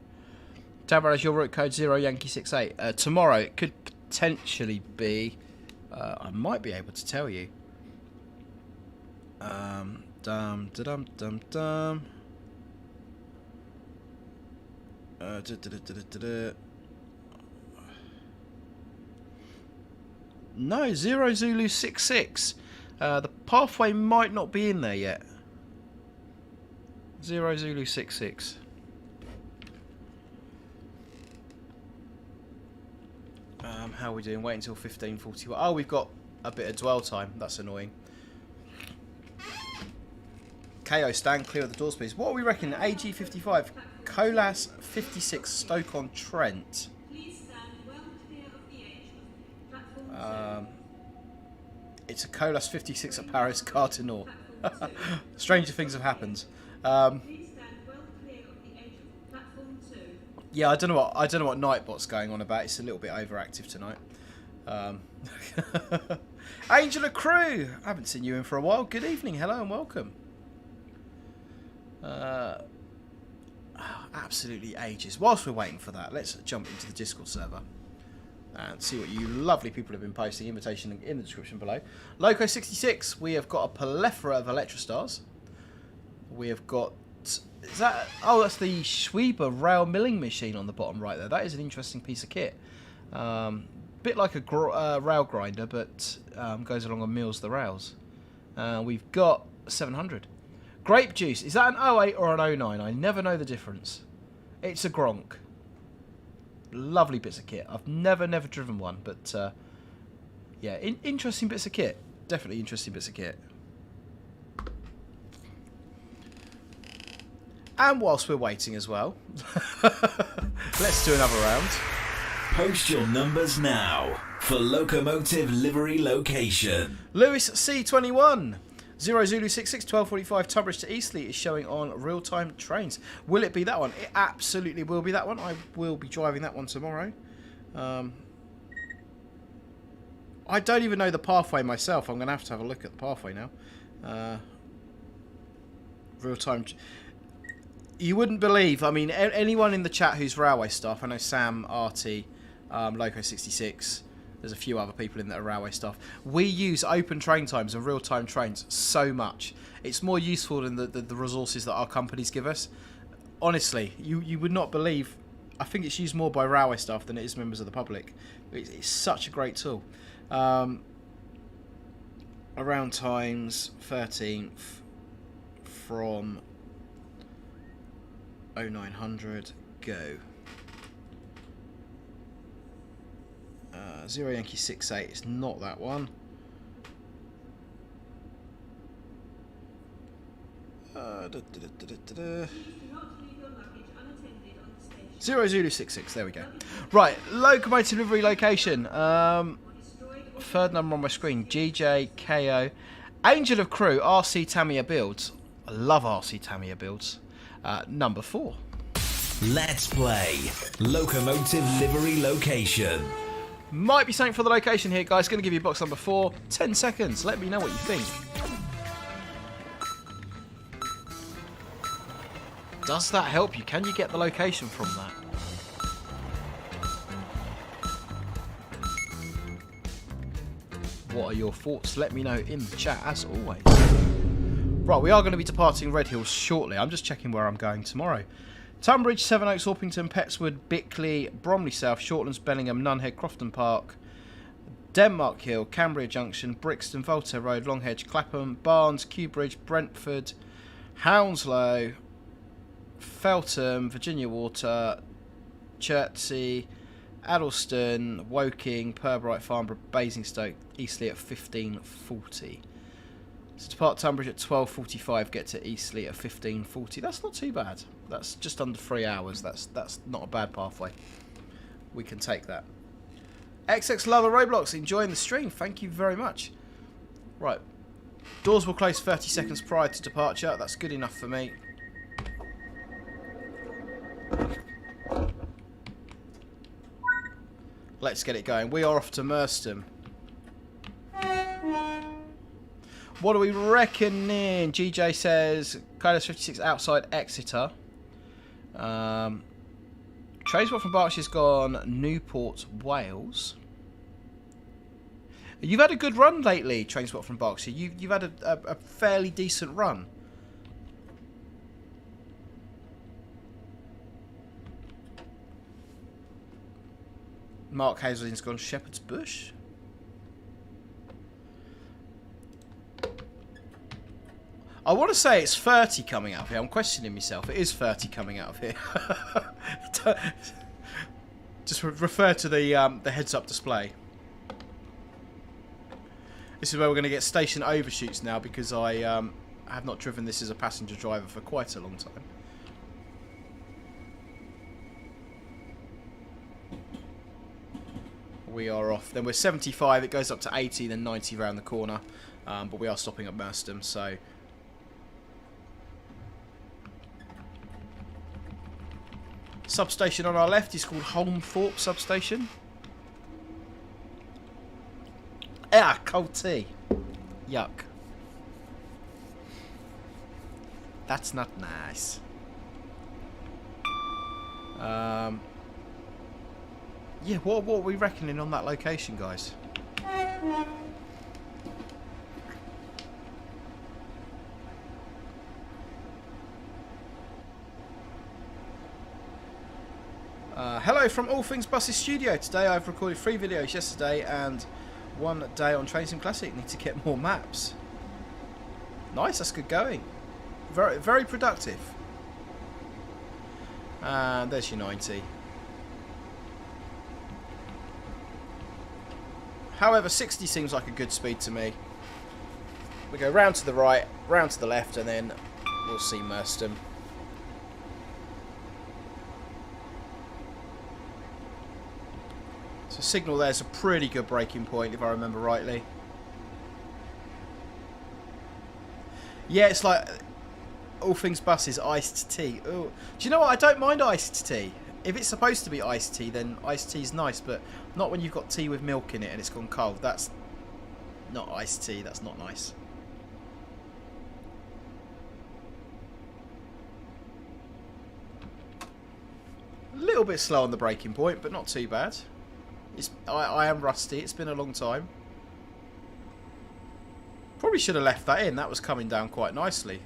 Tabra has your route code 0 Yankee 68. Tomorrow it could potentially be. I might be able to tell you. No, 0 Zulu 66. The pathway might not be in there yet. 0 Zulu 66. How are we doing? Wait until 15:41. Oh, we've got a bit of dwell time. That's annoying. KO, stand clear of the doors, please. What are we reckoning? AG 55, Colas 56, Stoke-on-Trent. Please stand well clear of the edge of platform It's a Colas 56 at Paris, Cartenor. Stranger things have happened. Please stand well clear of the edge of platform 2. Yeah, I don't know what Nightbot's going on about. It's a little bit overactive tonight. Angela Crew, I haven't seen you in for a while. Good evening, hello and welcome. Absolutely ages. Whilst we're waiting for that, let's jump into the Discord server. and see what you lovely people have been posting. Invitation in the description below. Loco 66, we have got a plethora of Electrostars. We have got, is that, oh, that's the Schweber rail milling machine on the bottom right there. That is an interesting piece of kit. Bit like a rail grinder, but goes along and mills the rails. We've got 700. Grape juice, is that an 08 or an 09? I never know the difference. It's a Gronk. Lovely bits of kit. I've never driven one, but yeah, interesting bits of kit. Definitely interesting bits of kit. And whilst we're waiting as well, let's do another round. Post your numbers now for Locomotive Livery Location. Lewis C21. 0 Zulu 66 1245 Tunbridge to Eastleigh is showing on real-time trains. Will it be that one? It absolutely will be that one. I will be driving that one tomorrow. I don't even know the pathway myself. I'm going to have a look at the pathway now. Real-time. You wouldn't believe. I mean, anyone in the chat who's railway staff. I know Sam, Artie, Loco 66. There's a few other people in that are railway staff. We use open train times and real-time trains so much. It's more useful than the resources that our companies give us. Honestly, you would not believe. I think it's used more by railway staff than it is members of the public. It's such a great tool. Around times 13th from 0900 go. 0 Yankee 68, it's not that one. Please do not leave your luggage unattended on the station. 0 Zulu 66, there we go. Right, Locomotive Livery Location. Third number on my screen, GJKO. Angel of Crew, RC Tamiya Builds. I love RC Tamiya Builds. Number 4. Let's play Locomotive Livery Location. Might be something for the location here, guys. Going to give you box number 4. 10 seconds. Let me know what you think. Does that help you? Can you get the location from that? What are your thoughts? Let me know in the chat, as always. Right, we are going to be departing Red Hills shortly. I'm just checking where I'm going tomorrow. Tunbridge, Sevenoaks, Orpington, Petswood, Bickley, Bromley South, Shortlands, Bellingham, Nunhead, Crofton Park, Denmark Hill, Cambria Junction, Brixton, Voltaire Road, Longhedge, Clapham, Barnes, Kew-Bridge, Brentford, Hounslow, Feltham, Virginia Water, Chertsey, Addleston, Woking, Purbright, Farnborough, Basingstoke, Eastleigh at 15:40. So depart Tunbridge at 12:45, get to Eastleigh at 15:40. That's not too bad. That's just under 3 hours. That's not a bad pathway. We can take that. XX Lover Roblox, enjoying the stream. Thank you very much. Right. Doors will close 30 seconds prior to departure. That's good enough for me. Let's get it going. We are off to Merstham. What are we reckoning? GJ says Carlos 56 outside Exeter. Transport from Berkshire's gone Newport, Wales. You've had a good run lately, Transport from Berkshire. You've had a fairly decent run. Mark Hazelden's gone Shepherd's Bush. I want to say it's 30 coming out of here. I'm questioning myself. It is 30 coming out of here. Just refer to the heads-up display. This is where we're going to get station overshoots now because I have not driven this as a passenger driver for quite a long time. We are off. Then we're 75. It goes up to 80, then 90 round the corner. But we are stopping at Merstham, so... Substation on our left is called Holmthorpe Substation. Ah, cold tea. Yuck. That's not nice. Yeah, what are we reckoning on that location, guys? Hello from All Things Buses Studio. Today I've recorded 3 videos yesterday and 1 day on Train Sim Classic. Need to get more maps. Nice, that's good going. Very, very productive. And there's your 90. However, 60 seems like a good speed to me. We go round to the right, round to the left, and then we'll see Merstham. So signal there's a pretty good braking point, if I remember rightly. Yeah, it's like All Things Buses, iced tea. Ooh. Do you know what? I don't mind iced tea. If it's supposed to be iced tea, then iced tea's nice, but not when you've got tea with milk in it and it's gone cold. That's not iced tea. That's not nice. A little bit slow on the braking point, but not too bad. I am rusty. It's been a long time. Probably should have left that in. That was coming down quite nicely.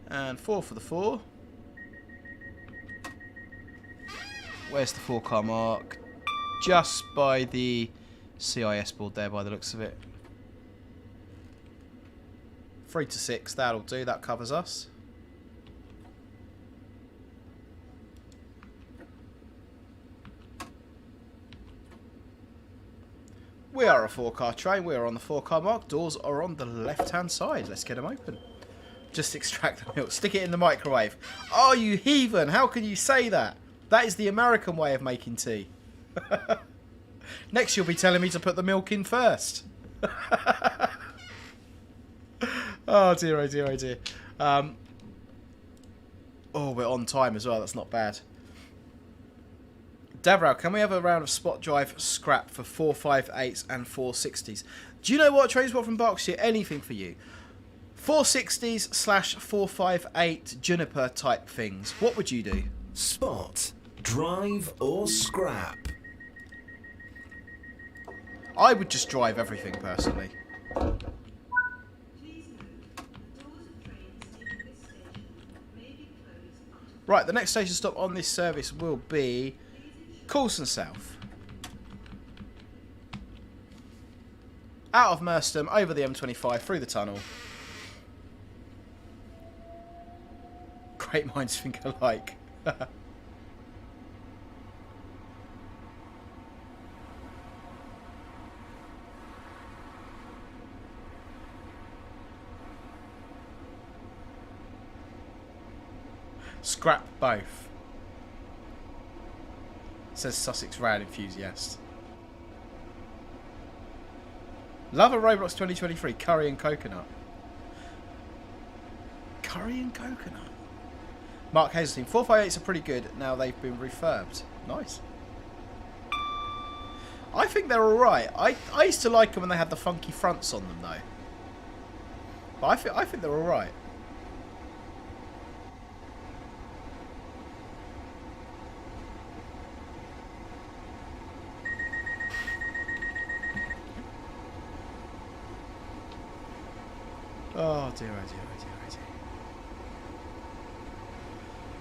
And 4 for the 4. Where's the 4-car mark? Just by the CIS board there, by the looks of it. 3 to 6. That'll do. That covers us. We are a 4-car train. We are on the 4-car mark. Doors are on the left-hand side. Let's get them open. Just extract the milk. Stick it in the microwave. Oh, you heathen. How can you say that? That is the American way of making tea. Next, you'll be telling me to put the milk in first. Oh, dear, oh, dear, oh, dear. Oh, we're on time as well. That's not bad. Davrow, can we have a round of spot drive scrap for 458s and 460s? Do you know what, Transport from Berkshire? Anything for you. 460s / 458 Juniper type things. What would you do? Spot, drive or scrap? I would just drive everything personally. Please note, the doors of trains leaving this station may be closed up to Right, the next station stop on this service will be Coulson South. Out of Merstham, over the M25, through the tunnel. Great minds think alike. Scrap both. Says Sussex Rail enthusiast. Love a Roblox 2023 curry and coconut. Curry and coconut. Mark Hazeltine. 458s are pretty good now they've been refurbed. Nice. I think they're alright. I used to like them when they had the funky fronts on them though. But I think they're alright. Oh dear, oh dear, oh dear, oh dear.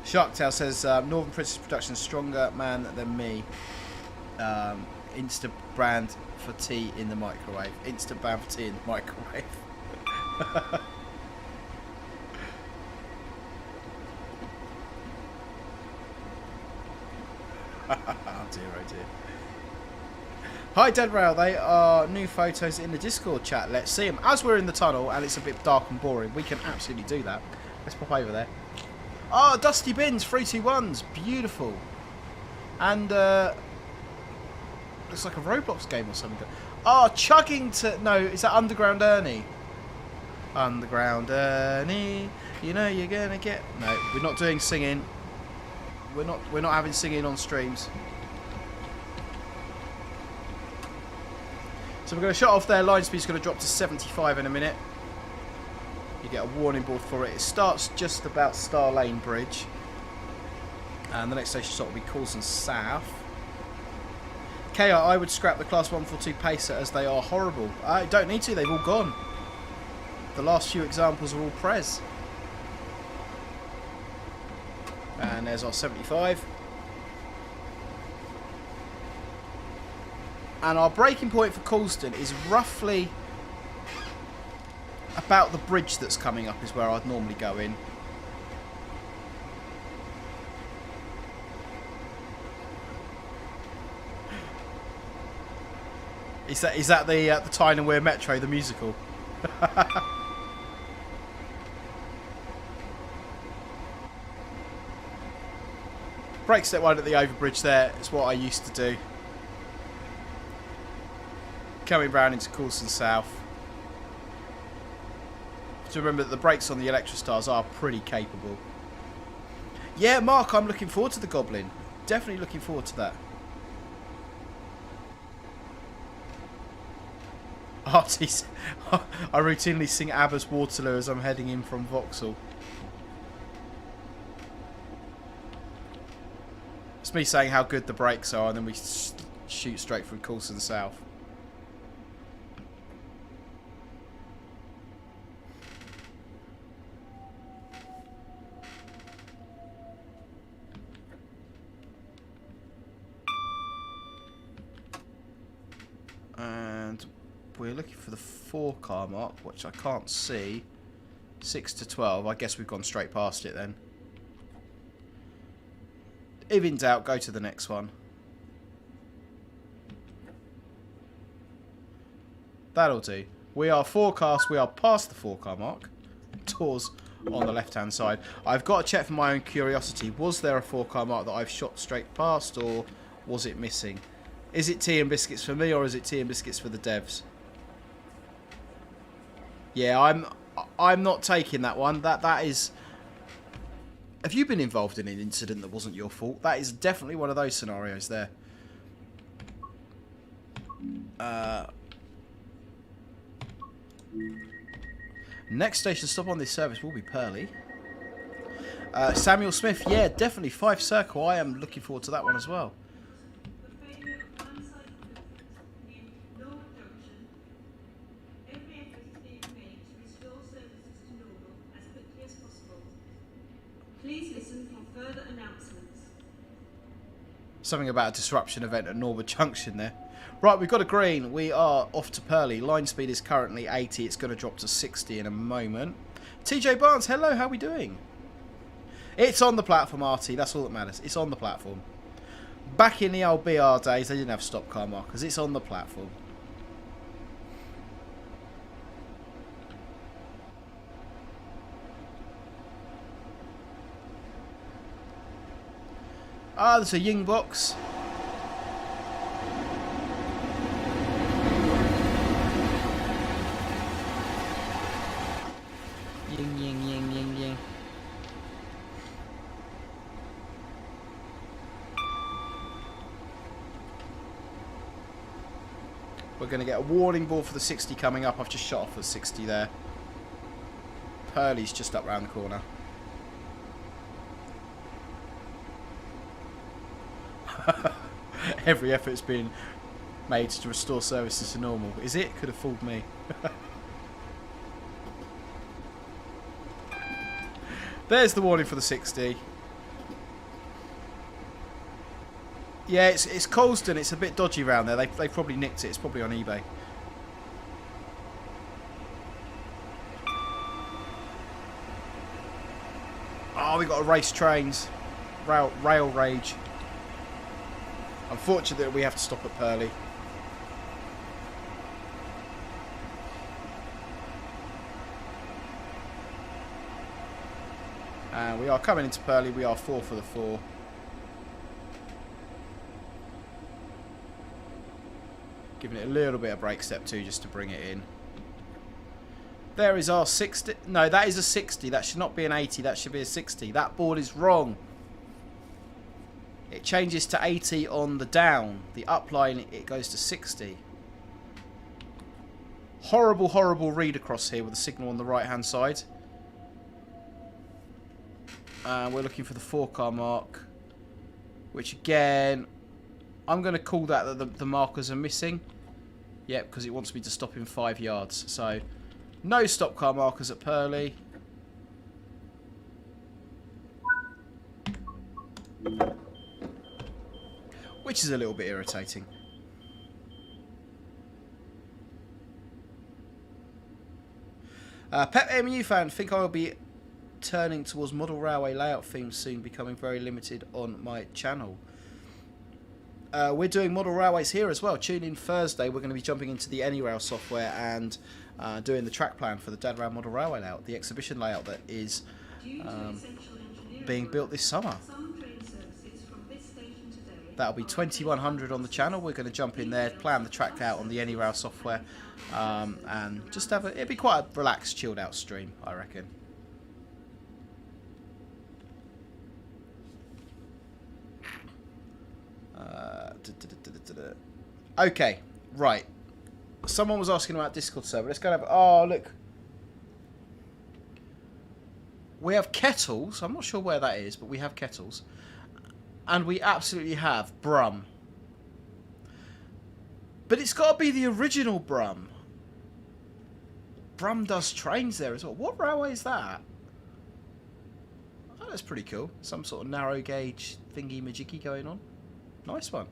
Sharktail says, Northern Princess Productions, stronger man than me. Insta brand for tea in the microwave. Instant brand for tea in the microwave. Oh dear, oh dear. Hi Dead Rail, they are new photos in the Discord chat. Let's see them. As we're in the tunnel and it's a bit dark and boring, we can absolutely do that. Let's pop over there. Oh, Dusty Bins, 321s. Beautiful. And, looks like a Roblox game or something. Oh, Chugging to... No, is that Underground Ernie? Underground Ernie, you know you're gonna get... No, we're not doing singing. We're not having singing on streams. So we're going to shut off there. Line speed's going to drop to 75 in a minute. You get a warning board for it. It starts just about Star Lane Bridge. And the next station stop will be Coulson South. KR, I would scrap the Class 142 Pacer as they are horrible. I don't need to, they've all gone. The last few examples are all Prez. And there's our 75. And our breaking point for Coulston is roughly about the bridge that's coming up is where I'd normally go in. Is that the Tyne and Wear Metro, the musical? Brake step 1 at the overbridge there is what I used to do. Coming round into Coulson South. To remember that the brakes on the Electrostars are pretty capable. Yeah, Mark, I'm looking forward to the Goblin. Definitely looking forward to that. Artie's, I routinely sing ABBA's Waterloo as I'm heading in from Vauxhall. It's me saying how good the brakes are and then we shoot straight through Coulson South. And we're looking for the 4-car mark, which I can't see. 6 to 12. I guess we've gone straight past it then. If in doubt, go to the next one. That'll do. We are forecast. We are past the 4-car mark. Doors on the left-hand side. I've got to check for my own curiosity. Was there a 4-car mark that I've shot straight past, or was it missing? Is it tea and biscuits for me, or is it tea and biscuits for the devs? Yeah, I'm not taking that one. That is. Have you been involved in an incident that wasn't your fault? That is definitely one of those scenarios there. Next station stop on this service will be Purley. Samuel Smith, yeah, definitely 5 Circle. I am looking forward to that one as well. Please listen for further announcements. Something about a disruption event at Norwood Junction there. Right, we've got a green. We are off to Purley. Line speed is currently 80. It's going to drop to 60 in a moment. TJ Barnes, hello, how are we doing? It's on the platform, Artie. That's all that matters. It's on the platform. Back in the old BR days, they didn't have stop car markers. It's on the platform. Ah, there's a Ying box. Ying, ying, ying, ying, ying. We're going to get a warning ball for the 60 coming up. I've just shot off the 60 there. Purley's just up round the corner. Every effort's been made to restore services to normal. Is it? Could have fooled me. There's the warning for the 60. Yeah, it's Coulston. It's a bit dodgy around there. They probably nicked it. It's probably on eBay. Oh, we got to race trains. Rail rage. Unfortunately, we have to stop at Purley. And we are coming into Purley. We are 4 for the 4. Giving it a little bit of brake step 2 just to bring it in. There is our 60. No, that is a 60. That should not be an 80. That should be a 60. That board is wrong. It changes to 80 on the down. The up line, it goes to 60. Horrible, horrible read across here with the signal on the right-hand side. We're looking for the 4-car mark, which again, I'm going to call that the markers are missing. Yep, because it wants me to stop in 5 yards. So, no stop car markers at Purley. Which is a little bit irritating. Pep MU fan, think I will be turning towards model railway layout themes soon, becoming very limited on my channel. We're doing model railways here as well. Tune in Thursday. We're going to be jumping into the AnyRail software and doing the track plan for the Dadrail model railway layout, the exhibition layout that is being built this summer. That'll be 2100 on the channel. We're going to jump in there, plan the track out on the AnyRail software, and just have it'll be quite a relaxed, chilled out stream, I reckon. Okay, right. Someone was asking about Discord server. Let's go and have. Oh, look. We have kettles. I'm not sure where that is, but we have kettles. And we absolutely have Brum. But it's got to be the original Brum. Brum does trains there as well. What railway is that? Oh, that's pretty cool. Some sort of narrow gauge thingy majiggy going on. Nice one.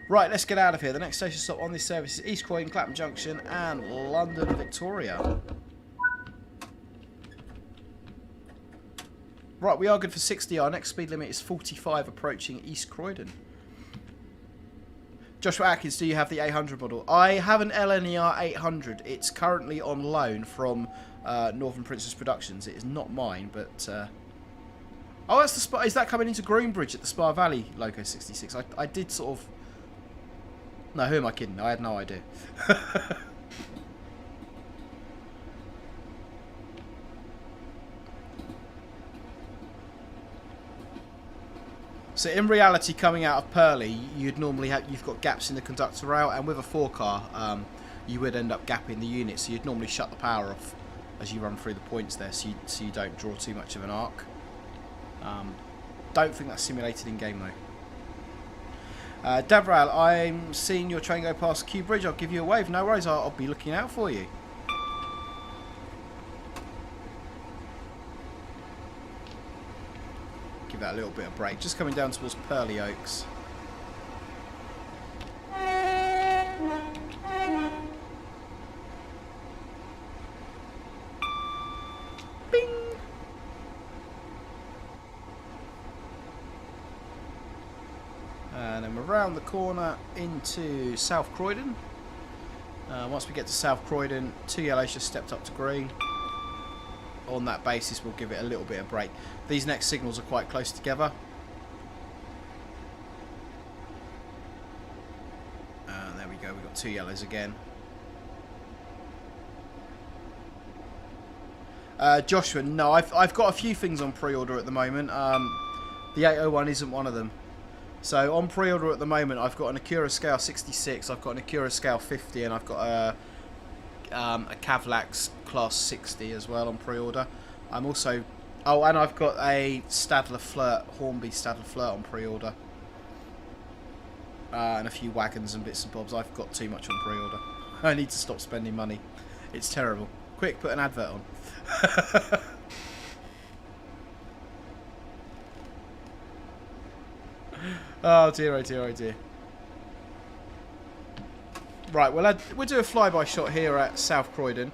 Right, let's get out of here. The next station stop on this service is East Croydon, Clapham Junction and London Victoria. Right, we are good for 60. Our next speed limit is 45 approaching East Croydon. Joshua Atkins, do you have the 800 model? I have an LNER 800. It's currently on loan from Northern Princess Productions. It is not mine, but... Oh, that's the Spa. Is that coming into Greenbridge at the Spa Valley Loco 66? I did sort of... No, who am I kidding? I had no idea. So in reality, coming out of Purley, you'd normally you've got gaps in the conductor route, and with a 4-car, you would end up gapping the unit. So you'd normally shut the power off as you run through the points there, so you don't draw too much of an arc. Don't think that's simulated in game though. Davral, I'm seeing your train go past Kew Bridge. I'll give you a wave. No worries, I'll be looking out for you. Give that a little bit of break. Just coming down towards Purley Oaks. Bing! And then we're round the corner into South Croydon. Once we get to South Croydon, 2 yellows just stepped up to green. On that basis, we'll give it a little bit of break. These next signals are quite close together. And there we go, we've got 2 yellows again. Joshua, no, I've got a few things on pre-order at the moment. The 801 isn't one of them. So on pre-order at the moment, I've got an Acura Scale 66, I've got an Acura Scale 50, and I've got a Cavlax Class 60 as well on pre-order. I'm also... Oh, and I've got a Stadler Flirt, Hornby Stadler Flirt on pre-order. And a few wagons and bits and bobs. I've got too much on pre-order. I need to stop spending money. It's terrible. Quick, put an advert on. Oh dear, oh dear, oh dear. Right, we'll do a flyby shot here at South Croydon.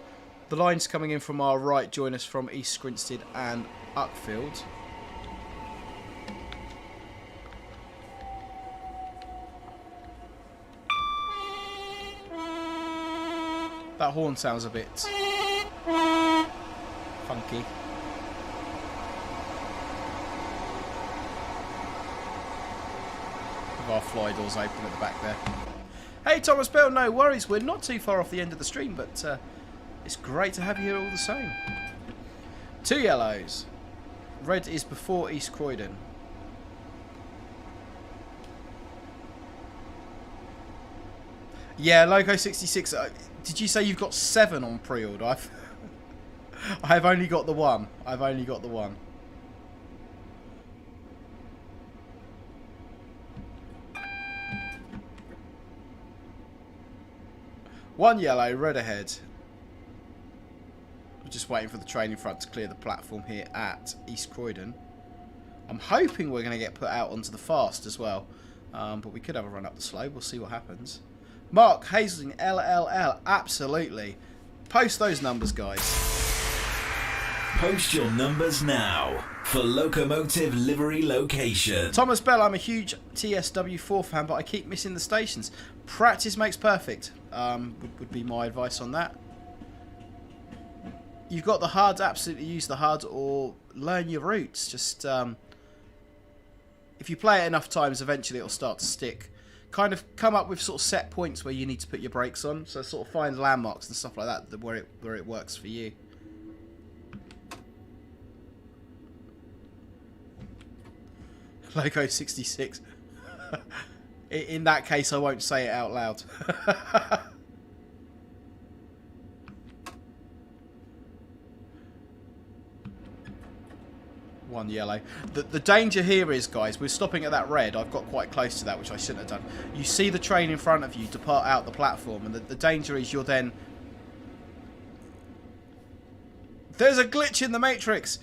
The lines coming in from our right join us from East Grinstead and Uckfield. That horn sounds a bit funky. With our fly doors open at the back there. Hey Thomas Bell, no worries, we're not too far off the end of the stream, but it's great to have you here all the same. 2 yellows. Red is before East Croydon. Yeah, Loco 66. Did you say you've got 7 on pre-order? I've only got the one. I've only got the one. One yellow, red ahead. We're just waiting for the train in front to clear the platform here at East Croydon. I'm hoping we're going to get put out onto the fast as well. But we could have a run up the slow. We'll see what happens. Mark Hazling, LLL. Absolutely. Post those numbers, guys. Post your numbers now for Locomotive Livery Location. Thomas Bell, I'm a huge TSW4 fan, but I keep missing the stations. Practice makes perfect. Would be my advice on that. You've got the HUD, absolutely use the HUD, or learn your routes. Just if you play it enough times, eventually it'll start to stick. Kind of come up with sort of set points where you need to put your brakes on. So sort of find landmarks and stuff like that where it works for you. Loco 66. In that case, I won't say it out loud. One yellow. The danger here is, guys, we're stopping at that red. I've got quite close to that, which I shouldn't have done. You see the train in front of you depart out the platform, and the danger is you're then... There's a glitch in the matrix!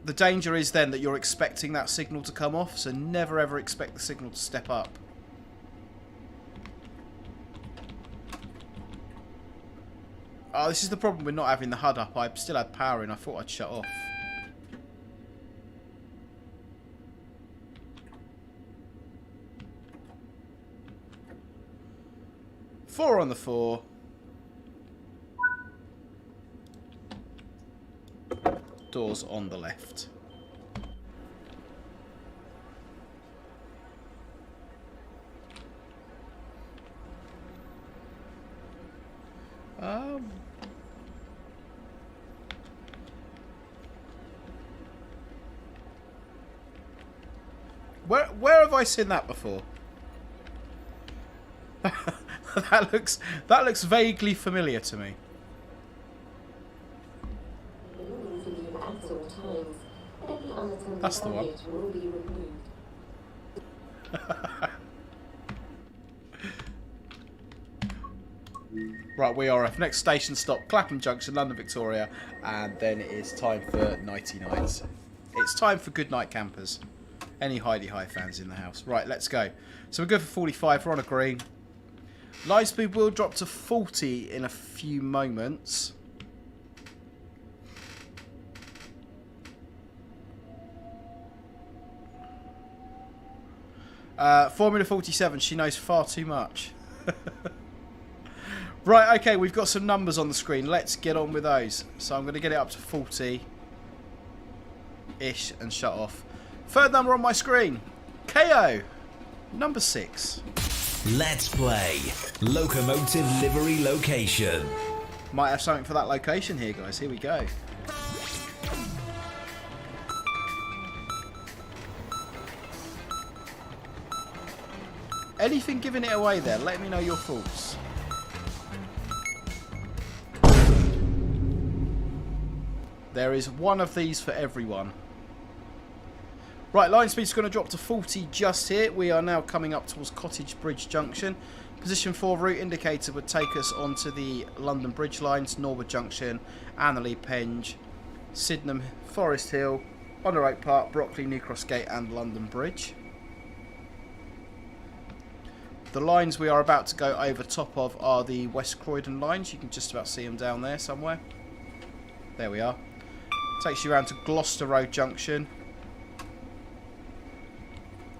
The danger is then that you're expecting that signal to come off, so never ever expect the signal to step up. Oh, this is the problem with not having the HUD up. I still had power in. I thought I'd shut off. Four on the 4. Doors on the left. Where have I seen that before? that looks vaguely familiar to me. That's the one. Right, we are off. Next station stop, Clapham Junction, London Victoria, and then it is time for 99s. It's time for good night campers. Any Heidi High fans in the house? Right, let's go. So we're good for 45. We're on a green. Live speed will drop to 40 in a few moments. Formula 47, she knows far too much. Right, okay, we've got some numbers on the screen. Let's get on with those. So I'm going to get it up to 40-ish and shut off. Third number on my screen, KO, number 6. Let's play Locomotive Livery Location. Might have something for that location here, guys. Here we go. Anything giving it away there? Let me know your thoughts. There is one of these for everyone. Right, line speed's going to drop to 40 just here. We are now coming up towards Cottage Bridge Junction. Position 4 route indicator would take us onto the London Bridge lines, Norwood Junction, Annerley, Penge, Sydenham, Forest Hill, Honor Oak Park, Brockley, New Cross Gate and London Bridge. The lines we are about to go over top of are the West Croydon lines. You can just about see them down there somewhere. There we are. Takes you around to Gloucester Road Junction.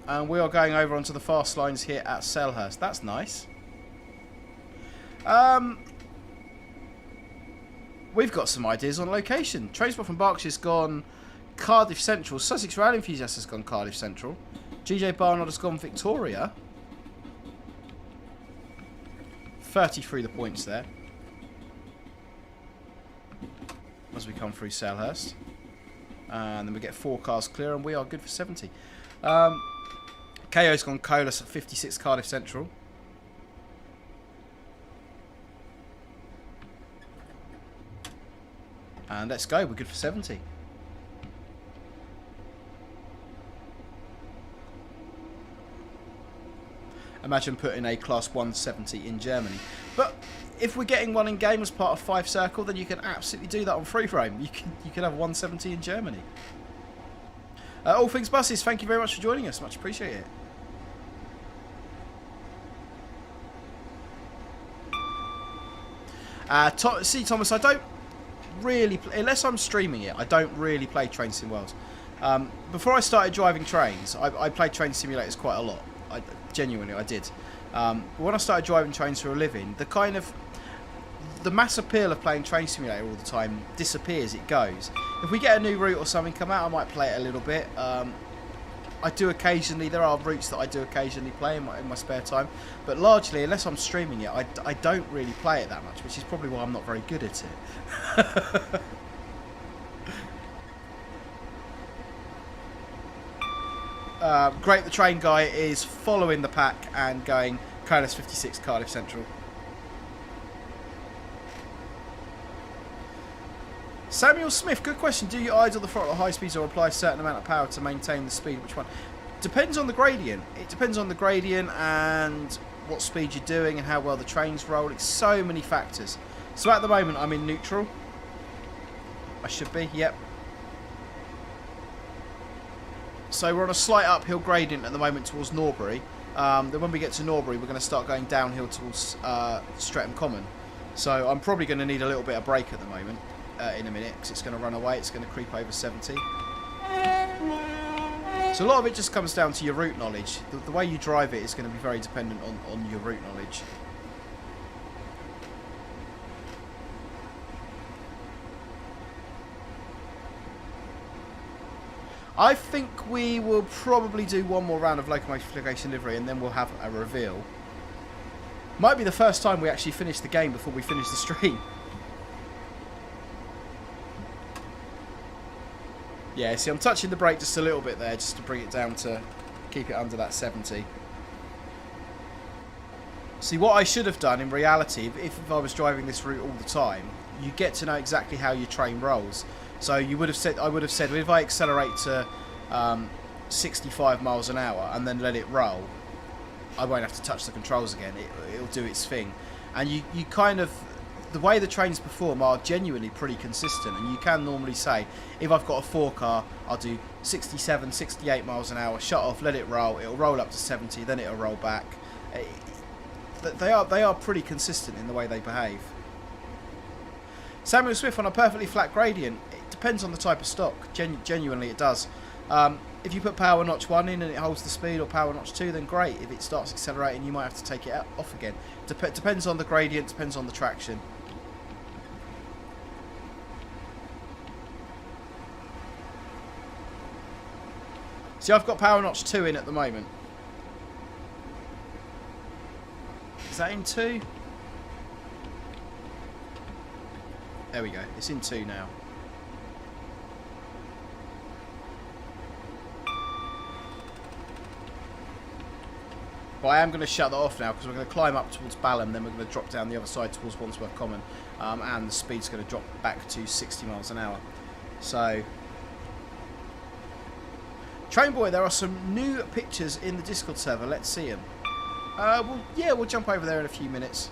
And we are going over onto the fast lines here at Selhurst. That's nice. We've got some ideas on location. Transport from Berkshire's gone Cardiff Central. Sussex Rail Enthusiast has gone Cardiff Central. GJ Barnard has gone Victoria. 33 the points there. As we come through Selhurst. And then we get 4 cars clear and we are good for 70. KO's gone Colas at 56 Cardiff Central. And let's go. We're good for 70. Imagine putting a Class 170 in Germany. But if we're getting one in game as part of 5 Circle, then you can absolutely do that on free frame. You can have 170 in Germany. All Things Buses, thank you very much for joining us. Much appreciated. See, Thomas, I don't really, unless I'm streaming it, I don't really play Train Sim Worlds. Before I started driving trains, I played train simulators quite a lot. Genuinely, I did. But when I started driving trains for a living, the mass appeal of playing Train Simulator all the time disappears. It goes. If we get a new route or something come out, I might play it a little bit. I do occasionally. There are routes that I do occasionally play in my spare time, but largely, unless I'm streaming it, I don't really play it that much, which is probably why I'm not very good at it. Great, the train guy is following the pack and going KLS 56 Cardiff Central. Samuel Smith, good question. Do you idle the throttle at high speeds or apply a certain amount of power to maintain the speed? Which one? Depends on the gradient. It depends on the gradient and what speed you're doing and how well the trains roll. It's so many factors. So at the moment I'm in neutral. I should be, yep. So we're on a slight uphill gradient at the moment towards Norbury. Then when we get to Norbury, we're going to start going downhill towards Streatham Common. So I'm probably going to need a little bit of brake at the moment, in a minute, because it's going to run away. It's going to creep over 70. So a lot of it just comes down to your route knowledge. The way you drive it is going to be very dependent on your route knowledge. I think we will probably do one more round of Locomotive Livery Livery and then we'll have a reveal. Might be the first time we actually finish the game before we finish the stream. Yeah, see, I'm touching the brake just a little bit there, just to bring it down to keep it under that 70. See, what I should have done in reality, if I was driving this route all the time, you get to know exactly how your train rolls. So you would have said, I would have said, well, if I accelerate to 65 miles an hour and then let it roll, I won't have to touch the controls again. It'll do its thing. And you kind of, the way the trains perform are genuinely pretty consistent. And you can normally say, if I've got a 4 car, I'll do 67, 68 miles an hour, shut off, let it roll. It'll roll up to 70, then it'll roll back. They are pretty consistent in the way they behave. Samuel Swift on a perfectly flat gradient. It depends on the type of stock. Genuinely, it does. If you put power notch 1 in and it holds the speed, or power notch 2, then great. If it starts accelerating, you might have to take it off again. Depends on the gradient, depends on the traction. See, I've got power notch 2 in at the moment. Is that in 2? There we go. It's in 2 now. But I am going to shut that off now because we're going to climb up towards Balham, then we're going to drop down the other side towards Wandsworth Common, and the speed's going to drop back to 60 miles an hour. So, Train Boy, there are some new pictures in the Discord server. Let's see them. Well, yeah, we'll jump over there in a few minutes.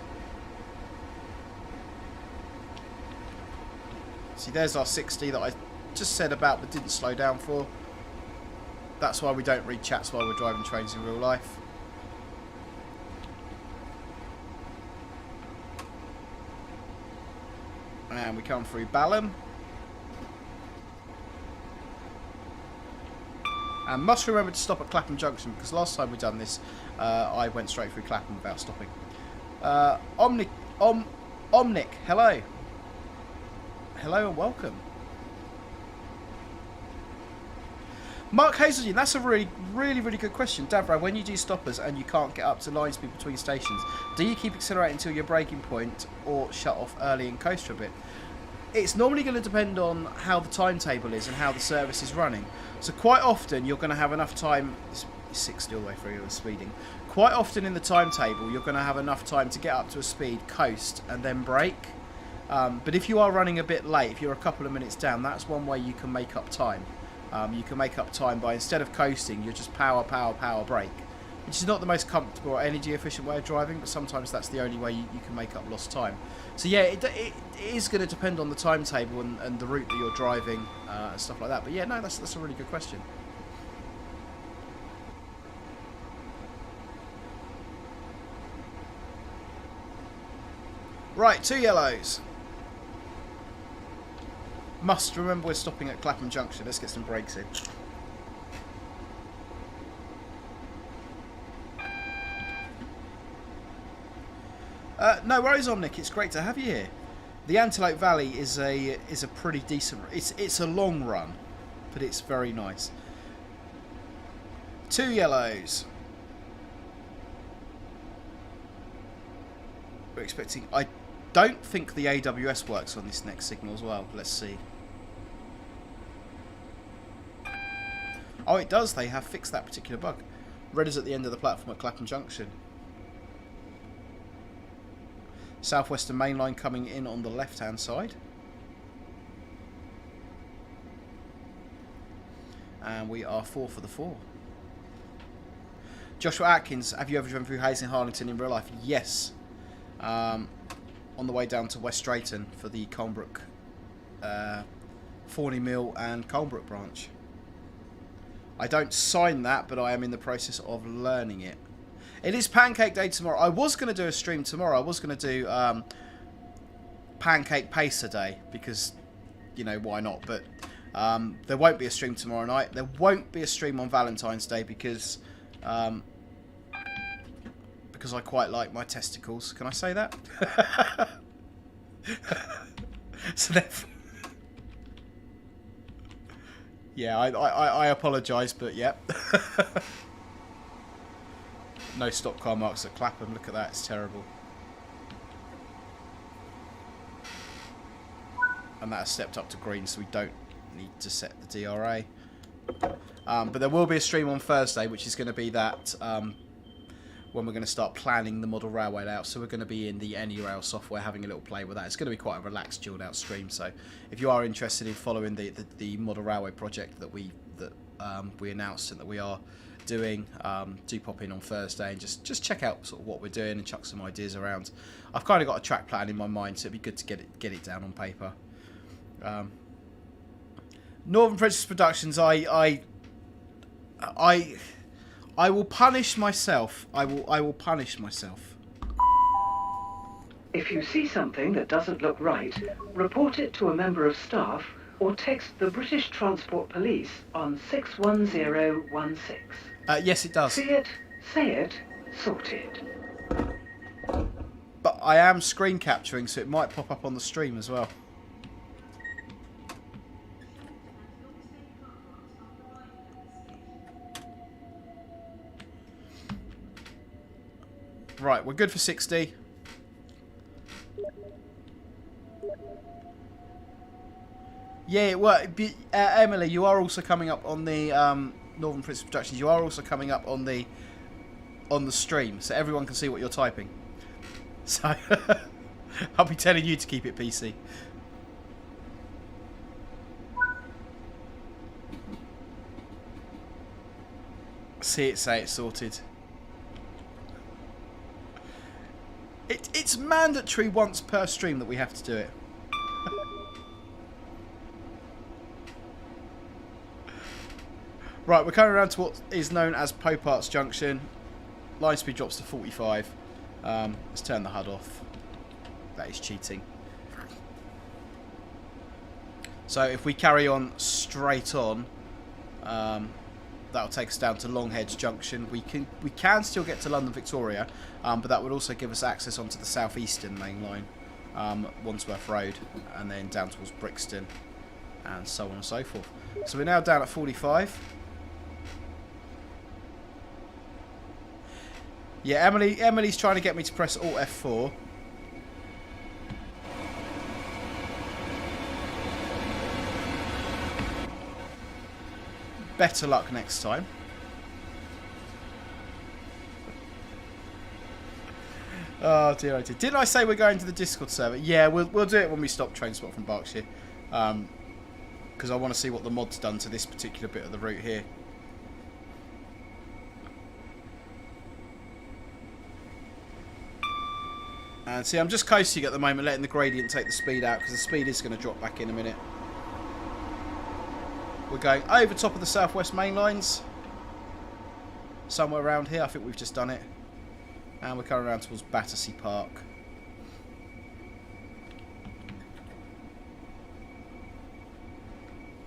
See, there's our 60 that I just said about but didn't slow down for. That's why we don't read chats while we're driving trains in real life. And we come through Balham. And must remember to stop at Clapham Junction, because last time we done this, I went straight through Clapham without stopping. Omnic, hello. Hello and welcome. Mark Hazelden, that's a really good question. Davra, when you do stoppers and you can't get up to line speed between stations, do you keep accelerating until your braking point or shut off early and coast for a bit? It's normally going to depend on how the timetable is and how the service is running. So quite often you're going to have enough time, it's 60 all the way through with speeding. Quite often in the timetable you're going to have enough time to get up to a speed, coast and then brake. But if you are running a bit late, if you're a couple of minutes down, that's one way you can make up time. You can make up time by, instead of coasting, you're just power brake, which is not the most comfortable or energy efficient way of driving, but sometimes that's the only way you can make up lost time. So yeah, it is going to depend on the timetable and the route that you're driving and stuff like that. But yeah, no, that's a really good question. Right, 2 yellows. Must remember we're stopping at Clapham Junction. Let's get some brakes in. No worries, Omnic. It's great to have you here. The Antelope Valley is a pretty decent. It's a long run, but it's very nice. 2 yellows. We're expecting. I don't think the AWS works on this next signal as well. Let's see. Oh, it does. They have fixed that particular bug. Red is at the end of the platform at Clapham Junction. Southwestern Main Line coming in on the left-hand side. And we are 4 for the 4. Joshua Atkins, have you ever driven through Hayes and Harlington in real life? Yes. On the way down to West Drayton for the Colnbrook, Forney Mill and Colnbrook branch. I don't sign that, but I am in the process of learning it. It is Pancake Day tomorrow. I was going to do a stream tomorrow. I was going to do Pancake Pacer Day because, you know, why not? But there won't be a stream tomorrow night. There won't be a stream on Valentine's Day because I quite like my testicles. Can I say that? So therefore, yeah, I apologise, but yeah. No stop car marks at Clapham. Look at that, it's terrible. And that has stepped up to green, so we don't need to set the DRA. But there will be a stream on Thursday, which is going to be that when we're going to start planning the model railway layout. So we're going to be in the AnyRail software having a little play with that. It's going to be quite a relaxed, chilled out stream. So if you are interested in following the model railway project that we announced and that we are doing, do pop in on Thursday and just check out sort of what we're doing and chuck some ideas around. I've kind of got a track plan in my mind, so it'd be good to get it down on paper. Northern Princess Productions, I will punish myself. I will punish myself. If you see something that doesn't look right, report it to a member of staff or text the British Transport Police on 61016. Yes, it does. See it, say it, sort it. But I am screen capturing, so it might pop up on the stream as well. Right, we're good for 60. Yeah, well, Emily, you are also coming up on the Northern Princess Productions. You are also coming up on the stream, so everyone can see what you're typing. So I'll be telling you to keep it PC. See it, say it, sorted. It's mandatory once per stream that we have to do it. Right, we're coming around to what is known as Poparts Junction. Line speed drops to 45. Let's turn the HUD off. That is cheating. So if we carry on straight on, that'll take us down to Longheads Junction. We can still get to London Victoria, but that would also give us access onto the southeastern main line, Wandsworth Road, and then down towards Brixton, and so on and so forth. So we're now down at 45. Yeah, Emily's trying to get me to press Alt F4. Better luck next time. Oh dear, oh dear. Didn't I say we're going to the Discord server? Yeah, we'll do it when we stop train spot from Berkshire. Because I want to see what the mod's done to this particular bit of the route here. And see, I'm just coasting at the moment, letting the gradient take the speed out, because the speed is going to drop back in a minute. We're going over top of the southwest main lines. Somewhere around here, I think we've just done it. And we're coming around towards Battersea Park.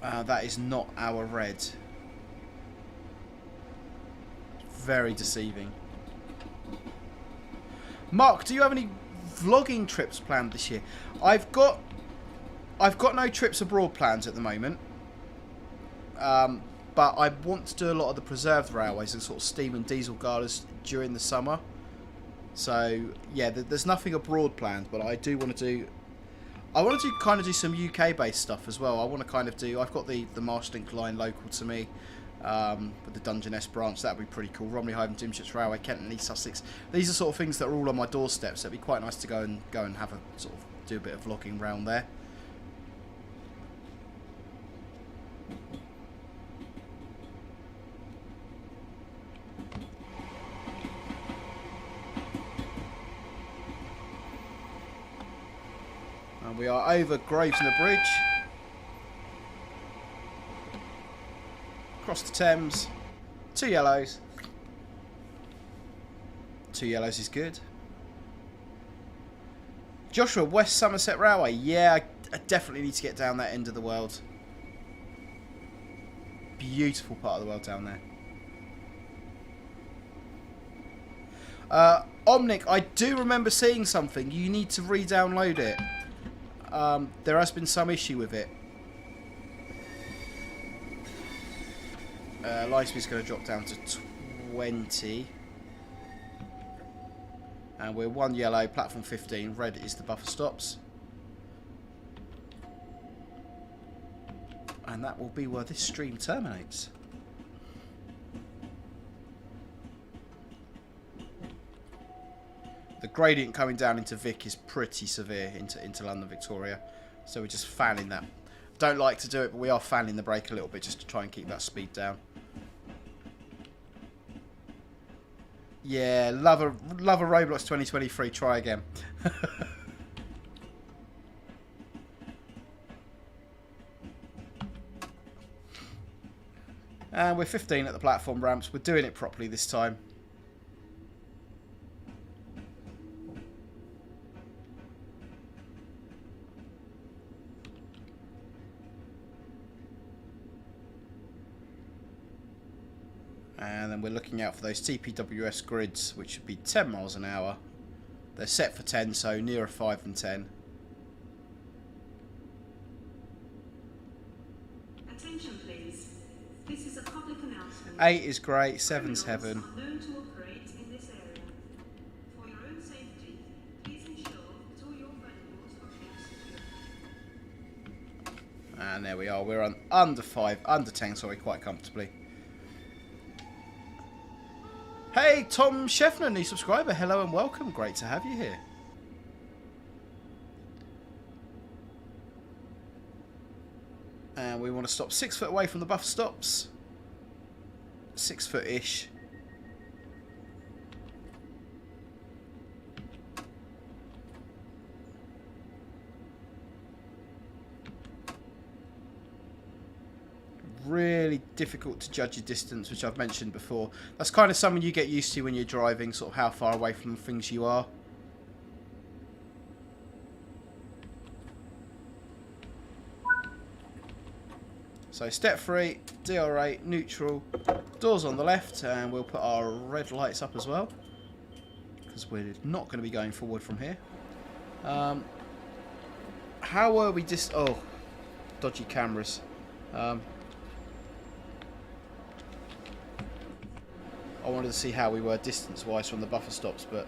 That is not our red. Very deceiving. Mark, do you have any vlogging trips planned this year? I've got no trips abroad plans at the moment. But I want to do a lot of the preserved railways and sort of steam and diesel galas during the summer. So yeah, there's nothing abroad planned, but I do want to do. I want to kind of do some UK based stuff as well. I want to kind of do. I've got the Marshlink line local to me, with the Dungeness branch. That'd be pretty cool. Romney Hive and Dimshits Railway, Kent and East Sussex. These are sort of things that are all on my doorstep. So it'd be quite nice to go and have a sort of do a bit of vlogging around there. And we are over Gravesend Bridge. Across the Thames. 2 yellows. 2 yellows is good. Joshua, West Somerset Railway. Yeah, I definitely need to get down that end of the world. Beautiful part of the world down there. Omnic, I do remember seeing something. You need to re-download it. There has been some issue with it. Line speed's going to drop down to 20. And we're 1 yellow, platform 15. Red is the buffer stops. And that will be where this stream terminates. The gradient coming down into Vic is pretty severe into London Victoria. So we're just fanning that. Don't like to do it, but we are fanning the brake a little bit just to try and keep that speed down. Yeah, love a Roblox 2023. Try again. And we're 15 at the platform ramps. We're doing it properly this time. And then we're looking out for those TPWS grids, which should be 10 miles an hour. They're set for 10, so nearer 5 than 10. Attention please. This is a public announcement. 8 is great, 7's heaven. Criminals are known to operate in this area. For your own safety, please ensure that all your valuables are kept secure. And there we are. We're on under 10, sorry, quite comfortably. Hey, Tom Scheffner, new subscriber. Hello and welcome. Great to have you here. And we want to stop 6 foot away from the buffer stops. 6 foot-ish. Really difficult to judge your distance, which I've mentioned before. That's kind of something you get used to when you're driving, sort of how far away from things you are. So step 3, DR8, neutral, doors on the left, and we'll put our red lights up as well, because we're not going to be going forward from here. How are we just... Oh, dodgy cameras. I wanted to see how we were distance-wise from the buffer stops, but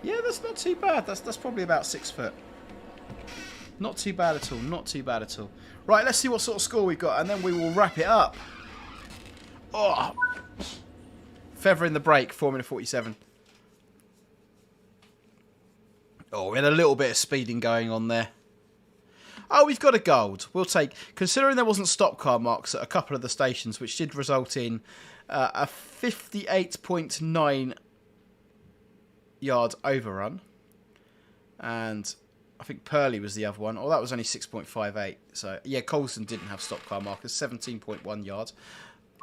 yeah, that's not too bad. That's probably about 6 foot. Not too bad at all. Not too bad at all. Right, let's see what sort of score we've got, and then we will wrap it up. Oh, feather in the brake, Formula 47. Oh, we had a little bit of speeding going on there. Oh, we've got a gold. We'll take... Considering there wasn't stop car marks at a couple of the stations, which did result in a 58.9 yard overrun. And I think Purley was the other one. Oh, that was only 6.58. So, yeah, Colston didn't have stop car markers. 17.1 yards.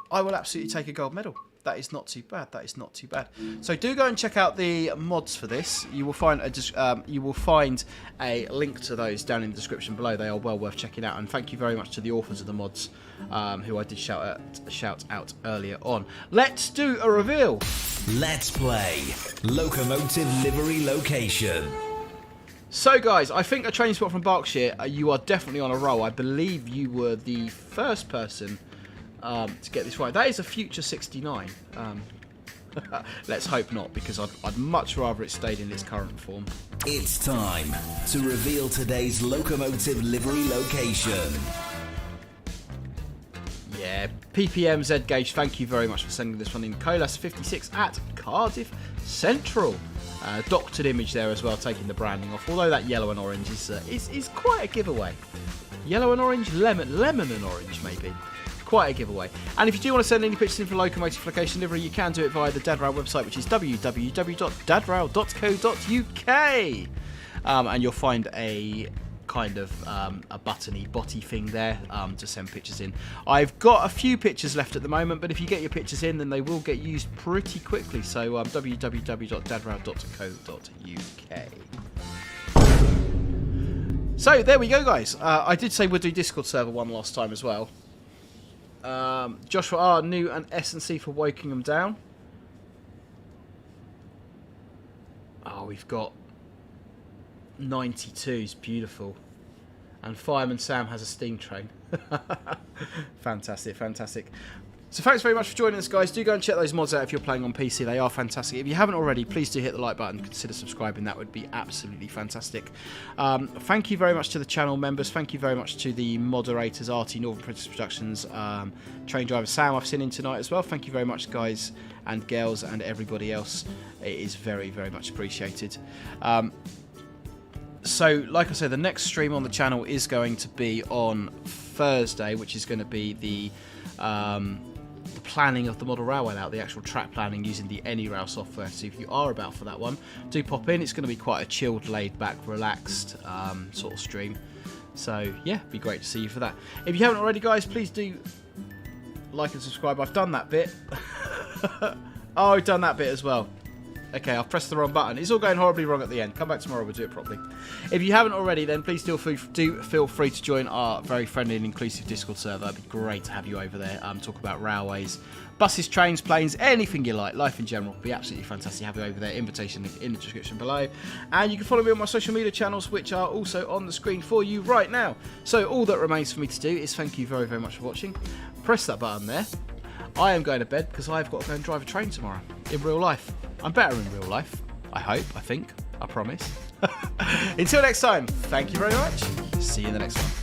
I will absolutely take a gold medal. That is not too bad. That is not too bad. So do go and check out the mods for this. You will find a link to those down in the description below. They are well worth checking out. And thank you very much to the authors of the mods, who I did shout out earlier on. Let's do a reveal. Let's play Locomotive Livery Location. So guys, I think a train spot from Berkshire. You are definitely on a roll. I believe you were the first person to get this right. That is a future 69. Let's hope not, because I'd much rather it stayed in its current form. It's time to reveal today's Locomotive Livery Location. Yeah, PPM Z Gauge, thank you very much for sending this one in. Colas 56 at Cardiff Central. Doctored image there as well, taking the branding off. Although that yellow and orange is quite a giveaway. Yellow and orange, lemon and orange maybe. Quite a giveaway. And if you do want to send any pictures in for Locomotive Location Livery, you can do it via the Dadrail website, which is www.dadrail.co.uk. And you'll find a kind of a buttony botty thing there to send pictures in. I've got a few pictures left at the moment, but if you get your pictures in, then they will get used pretty quickly. So www.dadrail.co.uk. So there we go, guys. I did say we'll do Discord server one last time as well. Joshua R, new and S&C for Wokingham down. Oh, we've got 92s, beautiful. And Fireman Sam has a steam train. Fantastic, fantastic. So thanks very much for joining us, guys. Do go and check those mods out if you're playing on PC. They are fantastic. If you haven't already, please do hit the like button. Consider subscribing. That would be absolutely fantastic. Thank you very much to the channel members. Thank you very much to the moderators, RT Northern Princess Productions, train driver Sam I've seen in tonight as well. Thank you very much, guys and girls and everybody else. It is very, very much appreciated. So, like I said, the next stream on the channel is going to be on Thursday, which is going to be the planning of the model railway layout, the actual track planning using the AnyRail software. So if you are about for that one, do pop in. It's going to be quite a chilled, laid back, relaxed sort of stream. So yeah, be great to see you for that. If you haven't already, guys, please do like and subscribe. I've done that bit. Oh, I've done that bit as well. Okay, I've pressed the wrong button. It's all going horribly wrong at the end. Come back tomorrow, we'll do it properly. If you haven't already, then please do feel free to join our very friendly and inclusive Discord server. It'd be great to have you over there. Talk about railways, buses, trains, planes, anything you like. Life in general. It'd be absolutely fantastic to have you over there. Invitation link in the description below. And you can follow me on my social media channels, which are also on the screen for you right now. So all that remains for me to do is thank you very, very much for watching. Press that button there. I am going to bed because I've got to go and drive a train tomorrow in real life. I'm better in real life. I hope, I think, I promise. Until next time, thank you very much. See you in the next one.